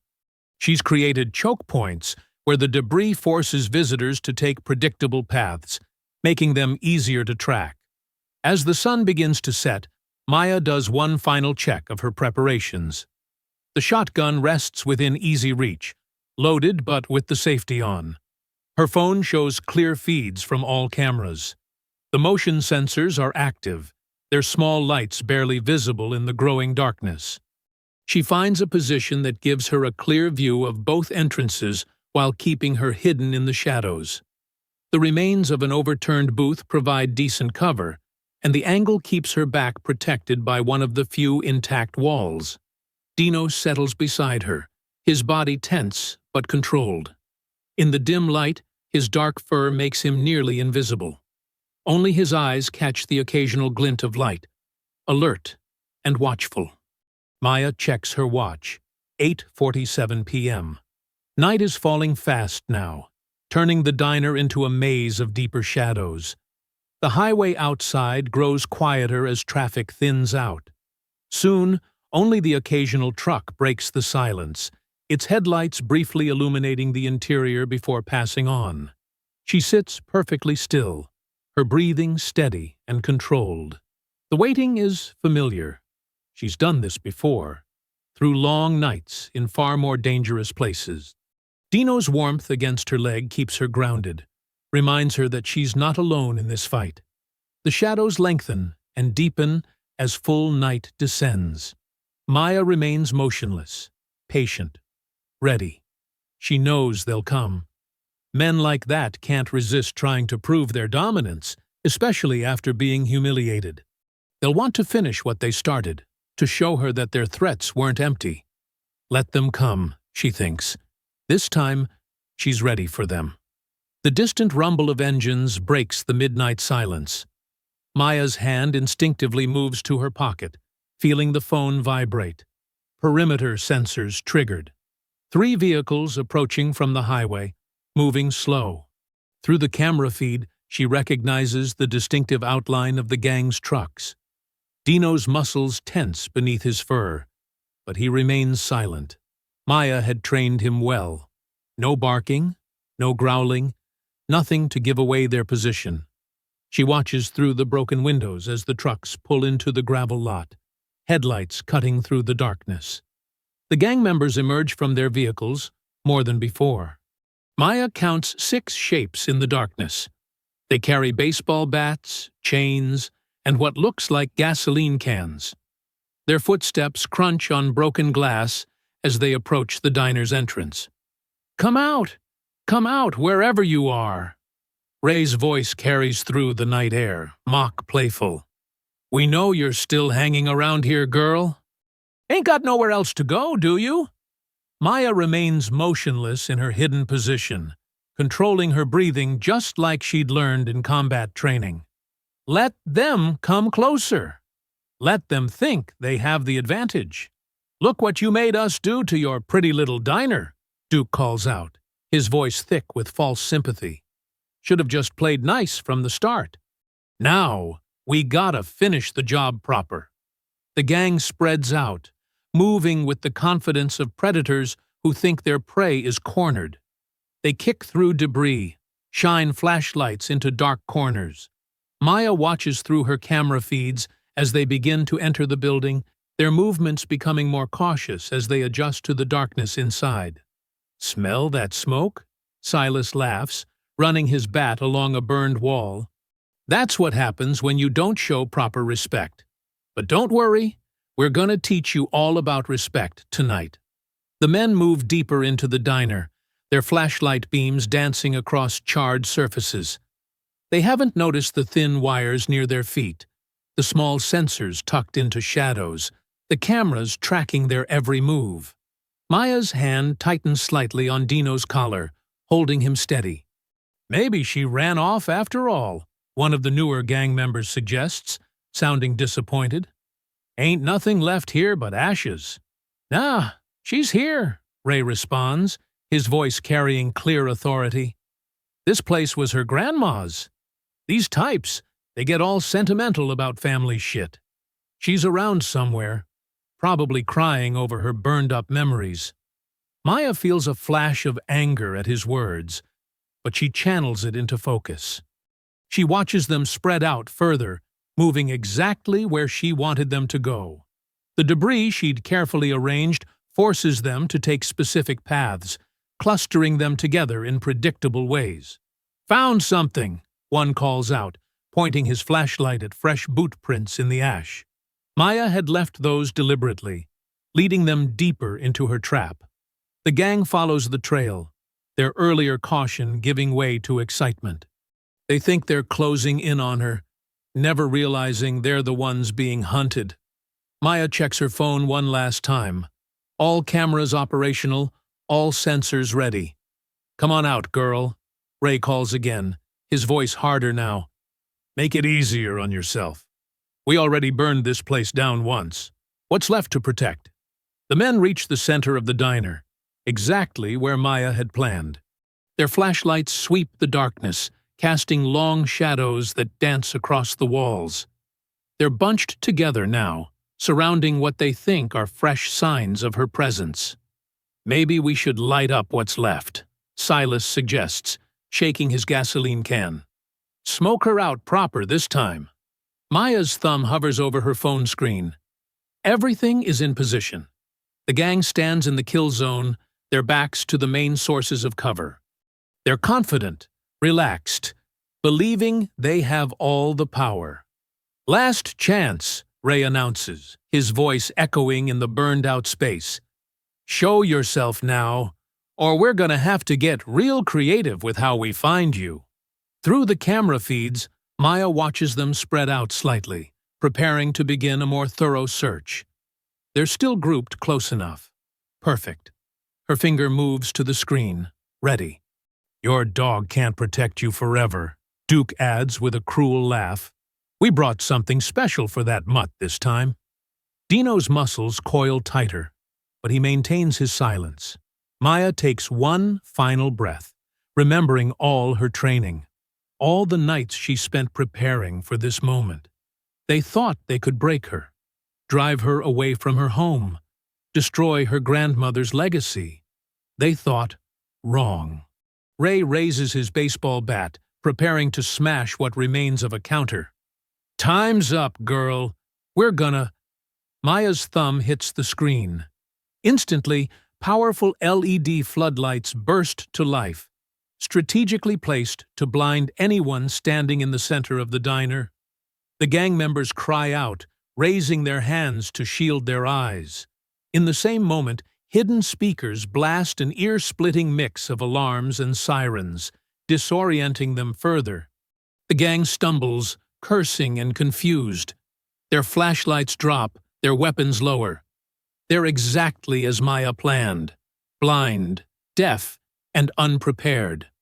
She's created choke points where the debris forces visitors to take predictable paths, making them easier to track. As the sun begins to set, Maya does one final check of her preparations. The shotgun rests within easy reach, loaded but with the safety on. Her phone shows clear feeds from all cameras. The motion sensors are active, their small lights barely visible in the growing darkness. She finds a position that gives her a clear view of both entrances while keeping her hidden in the shadows. The remains of an overturned booth provide decent cover, and the angle keeps her back protected by one of the few intact walls. Dino settles beside her, his body tense but controlled. In the dim light, his dark fur makes him nearly invisible. Only his eyes catch the occasional glint of light, alert and watchful. Maya checks her watch, 8:47 p.m. Night is falling fast now, turning the diner into a maze of deeper shadows. The highway outside grows quieter as traffic thins out. Soon, only the occasional truck breaks the silence, its headlights briefly illuminating the interior before passing on. She sits perfectly still, her breathing steady and controlled. The waiting is familiar. She's done this before, through long nights in far more dangerous places. Dino's warmth against her leg keeps her grounded, reminds her that she's not alone in this fight. The shadows lengthen and deepen as full night descends. Maya remains motionless, patient, ready. She knows they'll come. Men like that can't resist trying to prove their dominance, especially after being humiliated. They'll want to finish what they started, to show her that their threats weren't empty. Let them come, she thinks. This time, she's ready for them. The distant rumble of engines breaks the midnight silence. Maya's hand instinctively moves to her pocket, feeling the phone vibrate. Perimeter sensors triggered. 3 vehicles approaching from the highway, moving slow. Through the camera feed, she recognizes the distinctive outline of the gang's trucks. Dino's muscles tense beneath his fur, but he remains silent. Maya had trained him well. No barking, no growling, nothing to give away their position. She watches through the broken windows as the trucks pull into the gravel lot, headlights cutting through the darkness. The gang members emerge from their vehicles, more than before. Maya counts 6 shapes in the darkness. They carry baseball bats, chains, and what looks like gasoline cans. Their footsteps crunch on broken glass as they approach the diner's entrance. "Come out! Come out, wherever you are!" Ray's voice carries through the night air, mock playful. "We know you're still hanging around here, girl. Ain't got nowhere else to go, do you?" Maya remains motionless in her hidden position, controlling her breathing just like she'd learned in combat training. Let them come closer. Let them think they have the advantage. "Look what you made us do to your pretty little diner," Duke calls out, his voice thick with false sympathy. "Should have just played nice from the start. Now, We gotta finish the job proper. The gang spreads out, moving with the confidence of predators who think their prey is cornered. They kick through debris, shine flashlights into dark corners. Maya watches through her camera feeds as they begin to enter the building, their movements becoming more cautious as they adjust to the darkness inside. "Smell that smoke?" Silas laughs, running his bat along a burned wall. "That's what happens when you don't show proper respect. But don't worry, we're gonna teach you all about respect tonight." The men move deeper into the diner, their flashlight beams dancing across charred surfaces. They haven't noticed the thin wires near their feet, the small sensors tucked into shadows, the cameras tracking their every move. Maya's hand tightens slightly on Dino's collar, holding him steady. "Maybe she ran off after all," one of the newer gang members suggests, sounding disappointed. "Ain't nothing left here but ashes." "Nah, she's here," Ray responds, his voice carrying clear authority. "This place was her grandma's. These types, they get all sentimental about family shit. She's around somewhere, probably crying over her burned-up memories." Maya feels a flash of anger at his words, but she channels it into focus. She watches them spread out further, moving exactly where she wanted them to go. The debris she'd carefully arranged forces them to take specific paths, clustering them together in predictable ways. "Found something," one calls out, pointing his flashlight at fresh boot prints in the ash. Maya had left those deliberately, leading them deeper into her trap. The gang follows the trail, their earlier caution giving way to excitement. They think they're closing in on her, never realizing they're the ones being hunted. Maya checks her phone one last time. All cameras operational, all sensors ready. "Come on out, girl," Ray calls again, his voice harder now. "Make it easier on yourself. We already burned this place down once. What's left to protect?" The men reach the center of the diner, exactly where Maya had planned. Their flashlights sweep the darkness, casting long shadows that dance across the walls. They're bunched together now, surrounding what they think are fresh signs of her presence. "Maybe we should light up what's left," Silas suggests, shaking his gasoline can. "Smoke her out proper this time." Maya's thumb hovers over her phone screen. Everything is in position. The gang stands in the kill zone, their backs to the main sources of cover. They're confident, relaxed, believing they have all the power. "Last chance," Ray announces, his voice echoing in the burned-out space. "Show yourself now, or we're gonna have to get real creative with how we find you." Through the camera feeds, Maya watches them spread out slightly, preparing to begin a more thorough search. They're still grouped close enough. Perfect. Her finger moves to the screen, ready. "Your dog can't protect you forever," Duke adds with a cruel laugh. "We brought something special for that mutt this time." Dino's muscles coil tighter, but he maintains his silence. Maya takes one final breath, remembering all her training, all the nights she spent preparing for this moment. They thought they could break her, drive her away from her home, destroy her grandmother's legacy. They thought wrong. Ray raises his baseball bat, preparing to smash what remains of a counter. "Time's up, girl. We're gonna—" Maya's thumb hits the screen. Instantly, powerful LED floodlights burst to life, strategically placed to blind anyone standing in the center of the diner. The gang members cry out, raising their hands to shield their eyes. In the same moment, hidden speakers blast an ear-splitting mix of alarms and sirens, disorienting them further. The gang stumbles, cursing and confused. Their flashlights drop, their weapons lower. They're exactly as Maya planned, blind, deaf, and unprepared.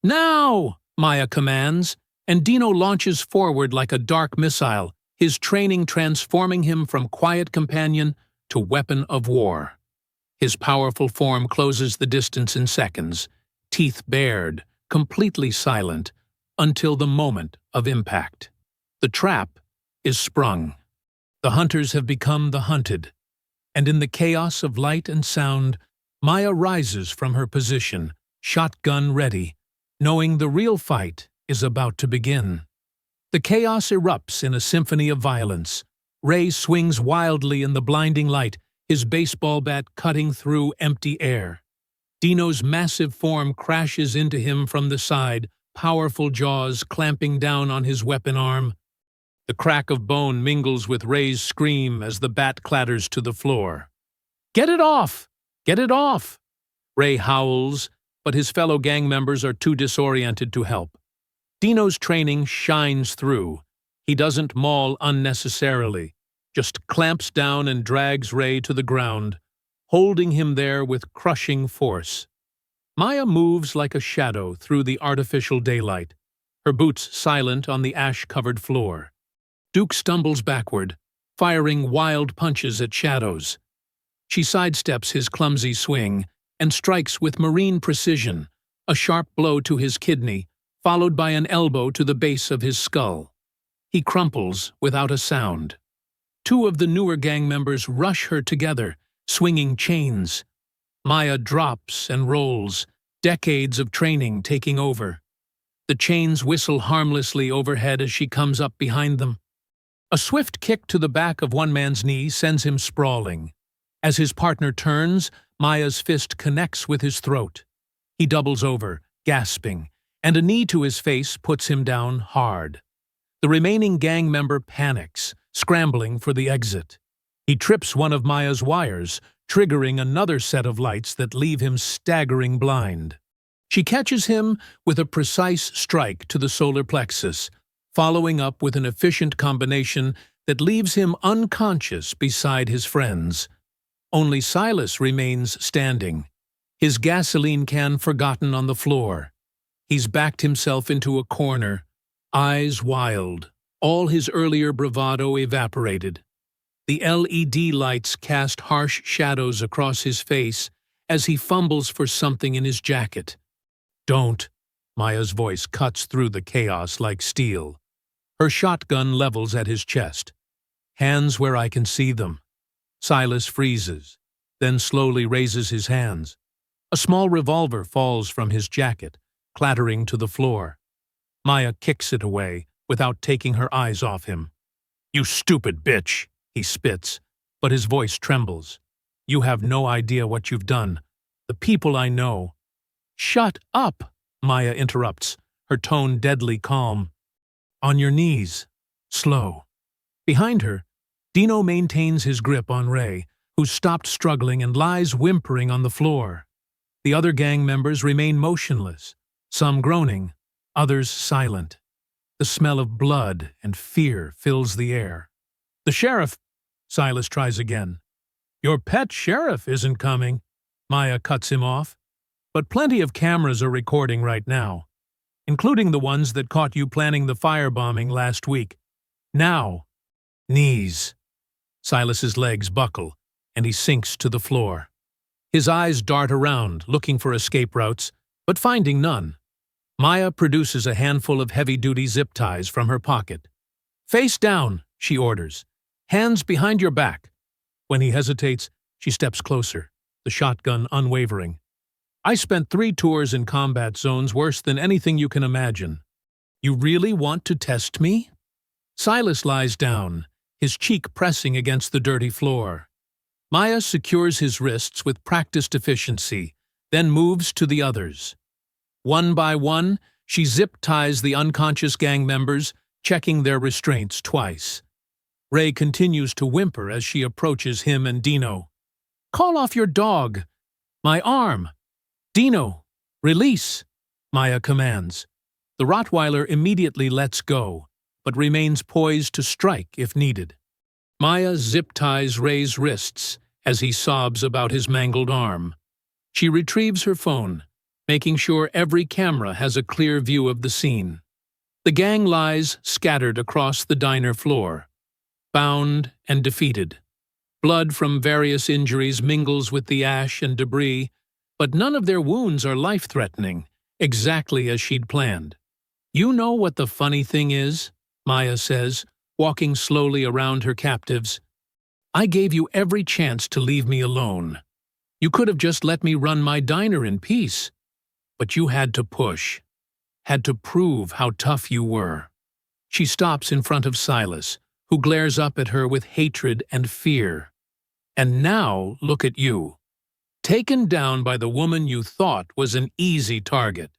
"Now!" Maya commands, and Dino launches forward like a dark missile, his training transforming him from quiet companion to weapon of war. His powerful form closes the distance in seconds, teeth bared, completely silent, until the moment of impact. The trap is sprung. The hunters have become the hunted, and in the chaos of light and sound, Maya rises from her position, shotgun ready, knowing the real fight is about to begin. The chaos erupts in a symphony of violence. Ray swings wildly in the blinding light, his baseball bat cutting through empty air. Dino's massive form crashes into him from the side, powerful jaws clamping down on his weapon arm. The crack of bone mingles with Ray's scream as the bat clatters to the floor. "Get it off! Get it off!" Ray howls, but his fellow gang members are too disoriented to help. Dino's training shines through. He doesn't maul unnecessarily, just clamps down and drags Ray to the ground, holding him there with crushing force. Maya moves like a shadow through the artificial daylight, her boots silent on the ash-covered floor. Duke stumbles backward, firing wild punches at shadows. She sidesteps his clumsy swing and strikes with marine precision, a sharp blow to his kidney, followed by an elbow to the base of his skull. He crumples without a sound. Two of the newer gang members rush her together, swinging chains. Maya drops and rolls, decades of training taking over. The chains whistle harmlessly overhead as she comes up behind them. A swift kick to the back of one man's knee sends him sprawling. As his partner turns, Maya's fist connects with his throat. He doubles over, gasping, and a knee to his face puts him down hard. The remaining gang member panics, scrambling for the exit. He trips one of Maya's wires, triggering another set of lights that leave him staggering blind. She catches him with a precise strike to the solar plexus, following up with an efficient combination that leaves him unconscious beside his friends. Only Silas remains standing, his gasoline can forgotten on the floor. He's backed himself into a corner, eyes wild, all his earlier bravado evaporated. The LED lights cast harsh shadows across his face as he fumbles for something in his jacket. "Don't," Maya's voice cuts through the chaos like steel. Her shotgun levels at his chest. "Hands where I can see them." Silas freezes, then slowly raises his hands. A small revolver falls from his jacket, clattering to the floor. Maya kicks it away without taking her eyes off him. "You stupid bitch," he spits, but his voice trembles. "You have no idea what you've done. The people I know—" "Shut up," Maya interrupts, her tone deadly calm. "On your knees. Slow." Behind her, Dino maintains his grip on Ray, who stopped struggling and lies whimpering on the floor. The other gang members remain motionless, some groaning, others silent. The smell of blood and fear fills the air. "The sheriff," Silas tries again. "Your pet sheriff isn't coming," Maya cuts him off. "But plenty of cameras are recording right now, including the ones that caught you planning the firebombing last week. Now, knees." Silas's legs buckle, and he sinks to the floor. His eyes dart around, looking for escape routes, but finding none. Maya produces a handful of heavy-duty zip ties from her pocket. "Face down," she orders. "Hands behind your back." When he hesitates, she steps closer, the shotgun unwavering. "I spent 3 tours in combat zones worse than anything you can imagine. You really want to test me?" Silas lies down, his cheek pressing against the dirty floor. Maya secures his wrists with practiced efficiency, then moves to the others. One by one, she zip-ties the unconscious gang members, checking their restraints twice. Ray continues to whimper as she approaches him and Dino. "Call off your dog!" "My arm!" "Dino, release!" Maya commands. The Rottweiler immediately lets go, but remains poised to strike if needed. Maya zip-ties Ray's wrists as he sobs about his mangled arm. She retrieves her phone, making sure every camera has a clear view of the scene. The gang lies scattered across the diner floor, bound and defeated. Blood from various injuries mingles with the ash and debris, but none of their wounds are life-threatening, exactly as she'd planned. "You know what the funny thing is?" Maya says, walking slowly around her captives. "I gave you every chance to leave me alone. You could have just let me run my diner in peace. But you had to push, had to prove how tough you were." She stops in front of Silas, who glares up at her with hatred and fear. "And now look at you, taken down by the woman you thought was an easy target.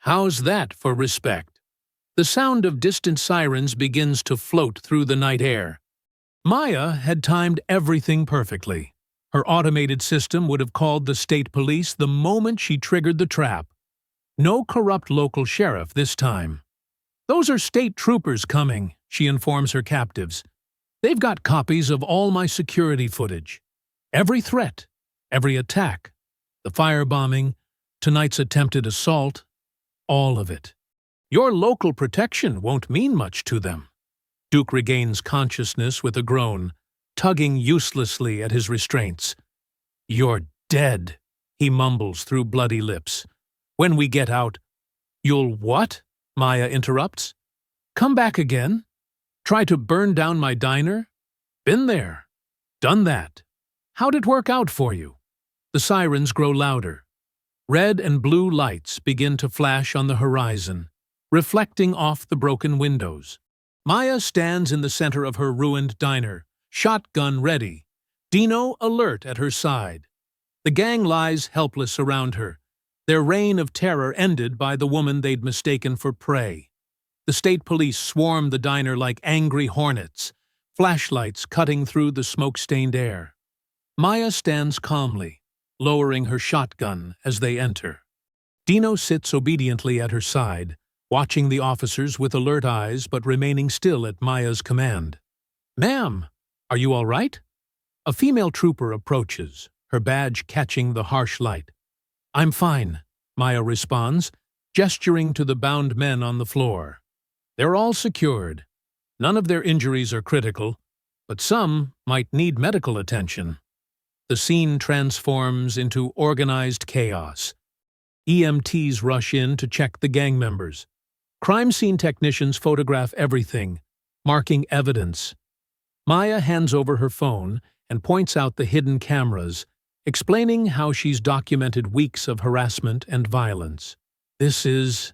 How's that for respect?" The sound of distant sirens begins to float through the night air. Maya had timed everything perfectly. Her automated system would have called the state police the moment she triggered the trap. No corrupt local sheriff this time. "Those are state troopers coming," she informs her captives. "They've got copies of all my security footage. Every threat, every attack, the firebombing, tonight's attempted assault, all of it. Your local protection won't mean much to them." Duke regains consciousness with a groan, tugging uselessly at his restraints. "You're dead," he mumbles through bloody lips. "When we get out—" "You'll what?" Maya interrupts. "Come back again? Try to burn down my diner? Been there. Done that. How'd it work out for you?" The sirens grow louder. Red and blue lights begin to flash on the horizon, reflecting off the broken windows. Maya stands in the center of her ruined diner, shotgun ready, Dino alert at her side. The gang lies helpless around her, their reign of terror ended by the woman they'd mistaken for prey. The state police swarm the diner like angry hornets, flashlights cutting through the smoke-stained air. Maya stands calmly, lowering her shotgun as they enter. Dino sits obediently at her side, watching the officers with alert eyes but remaining still at Maya's command. "Ma'am, are you all right?" A female trooper approaches, her badge catching the harsh light. "I'm fine," Maya responds, gesturing to the bound men on the floor. They're all secured. None of their injuries are critical, but some might need medical attention. The scene transforms into organized chaos. EMTs rush in to check the gang members. Crime scene technicians photograph everything, marking evidence. Maya hands over her phone and points out the hidden cameras, explaining how she's documented weeks of harassment and violence. "This is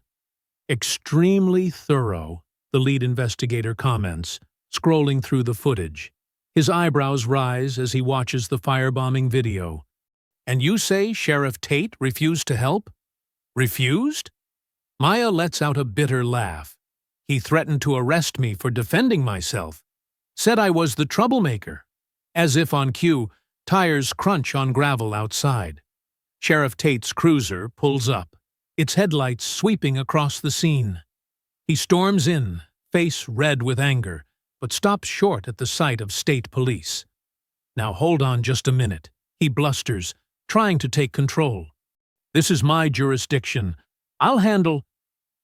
extremely thorough," the lead investigator comments, scrolling through the footage. His eyebrows rise as he watches the firebombing video. "And you say Sheriff Tate refused to help?" "Refused?" Maya lets out a bitter laugh. "He threatened to arrest me for defending myself. Said I was the troublemaker." As if on cue, tires crunch on gravel outside. Sheriff Tate's cruiser pulls up, its headlights sweeping across the scene. He storms in, face red with anger, but stops short at the sight of state police. "Now hold on just a minute," he blusters, trying to take control. "This is my jurisdiction. I'll handle—"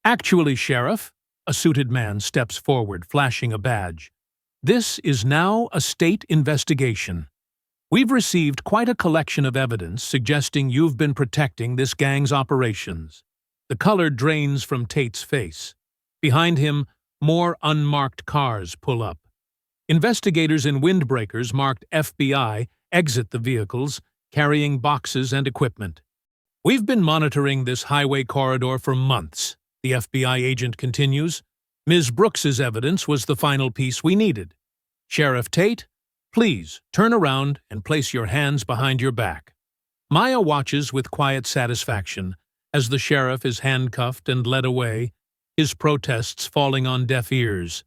"Actually, Sheriff," a suited man steps forward, flashing a badge. "This is now a state investigation. We've received quite a collection of evidence suggesting you've been protecting this gang's operations." The color drains from Tate's face. Behind him, more unmarked cars pull up. Investigators in windbreakers marked FBI exit the vehicles, carrying boxes and equipment. "We've been monitoring this highway corridor for months," the FBI agent continues. "Ms. Brooks's evidence was the final piece we needed. Sheriff Tate, please turn around and place your hands behind your back." Maya watches with quiet satisfaction as the sheriff is handcuffed and led away, his protests falling on deaf ears.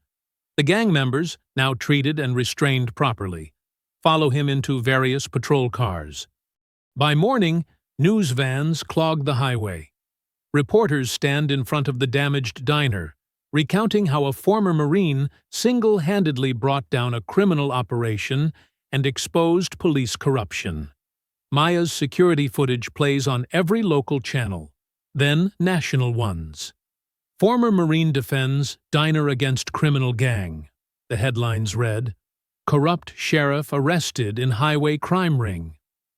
The gang members, now treated and restrained properly, follow him into various patrol cars. By morning, news vans clog the highway. Reporters stand in front of the damaged diner, recounting how a former Marine single-handedly brought down a criminal operation and exposed police corruption. Maya's security footage plays on every local channel, then national ones. "Former Marine defends diner against criminal gang," the headlines read. "Corrupt sheriff arrested in highway crime ring."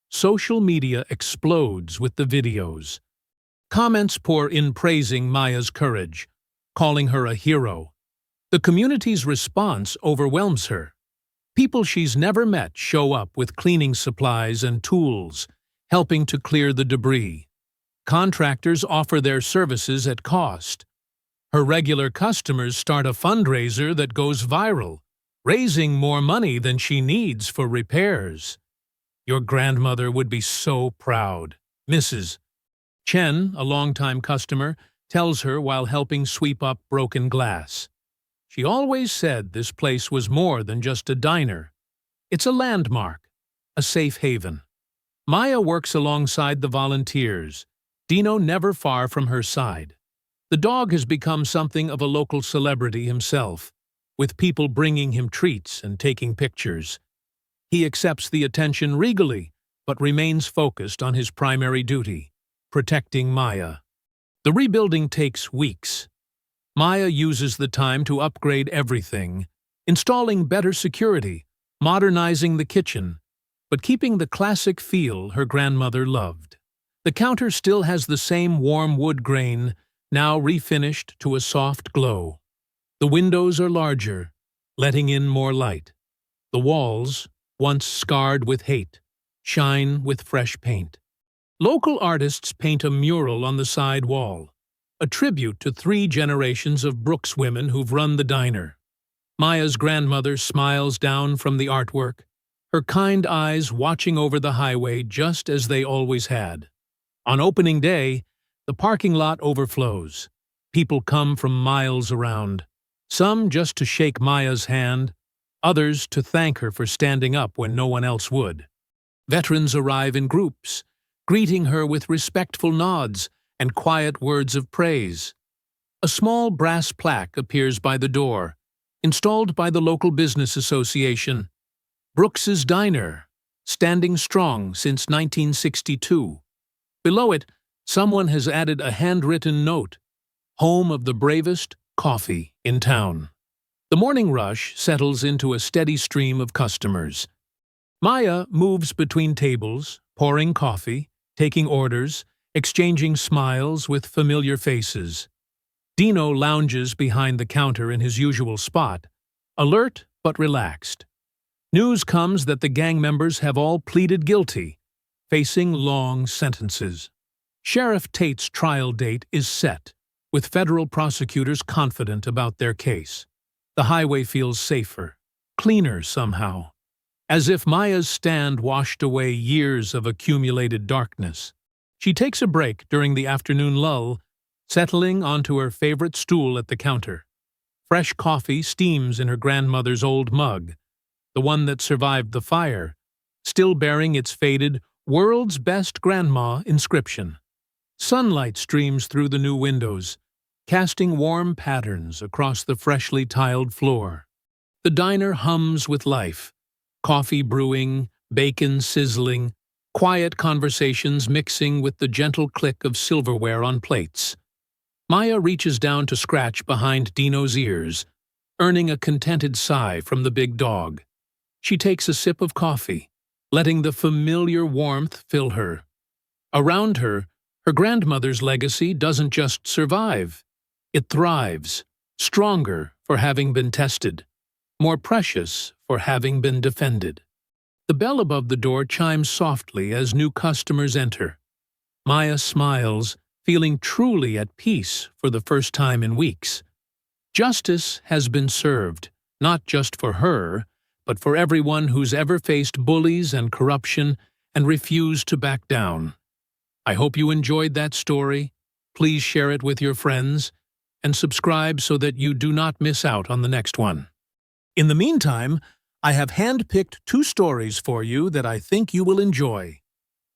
Social media explodes with the videos. Comments pour in praising Maya's courage, calling her a hero. The community's response overwhelms her. People she's never met show up with cleaning supplies and tools, helping to clear the debris. Contractors offer their services at cost. Her regular customers start a fundraiser that goes viral, raising more money than she needs for repairs. Your grandmother would be so proud. Mrs. Chen, a longtime customer, tells her while helping sweep up broken glass. She always said this place was more than just a diner. It's a landmark, a safe haven. Maya works alongside the volunteers, Dino never far from her side. The dog has become something of a local celebrity himself, with people bringing him treats and taking pictures. He accepts the attention regally, but remains focused on his primary duty, protecting Maya. The rebuilding takes weeks. Maya uses the time to upgrade everything, installing better security, modernizing the kitchen, but keeping the classic feel her grandmother loved. The counter still has the same warm wood grain, now refinished to a soft glow. The windows are larger, letting in more light. The walls, once scarred with hate, shine with fresh paint. Local artists paint a mural on the side wall, a tribute to 3 generations of Brooks women who've run the diner. Maya's grandmother smiles down from the artwork, her kind eyes watching over the highway just as they always had. On opening day, the parking lot overflows. People come from miles around, some just to shake Maya's hand, others to thank her for standing up when no one else would. Veterans arrive in groups, greeting her with respectful nods and quiet words of praise. A small brass plaque appears by the door, installed by the local business association. Brooks's Diner, standing strong since 1962. Below it, someone has added a handwritten note, home of the bravest coffee in town. The morning rush settles into a steady stream of customers. Maya moves between tables, pouring coffee, taking orders, exchanging smiles with familiar faces. Dino lounges behind the counter in his usual spot, alert but relaxed. News comes that the gang members have all pleaded guilty, facing long sentences. Sheriff Tate's trial date is set, with federal prosecutors confident about their case. The highway feels safer, cleaner somehow, as if Maya's stand washed away years of accumulated darkness. She takes a break during the afternoon lull, settling onto her favorite stool at the counter. Fresh coffee steams in her grandmother's old mug, the one that survived the fire, still bearing its faded "World's Best Grandma" inscription. Sunlight streams through the new windows, casting warm patterns across the freshly tiled floor. The diner hums with life, coffee brewing, bacon sizzling, quiet conversations mixing with the gentle click of silverware on plates. Maya reaches down to scratch behind Dino's ears, earning a contented sigh from the big dog. She takes a sip of coffee, letting the familiar warmth fill her. Around her, her grandmother's legacy doesn't just survive. It thrives, stronger for having been tested, more precious for having been defended. The bell above the door chimes softly as new customers enter. Maya smiles, feeling truly at peace for the first time in weeks. Justice has been served, not just for her, but for everyone who's ever faced bullies and corruption and refused to back down. I hope you enjoyed that story. Please share it with your friends and subscribe so that you do not miss out on the next one. In the meantime, I have handpicked 2 stories for you that I think you will enjoy.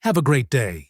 Have a great day.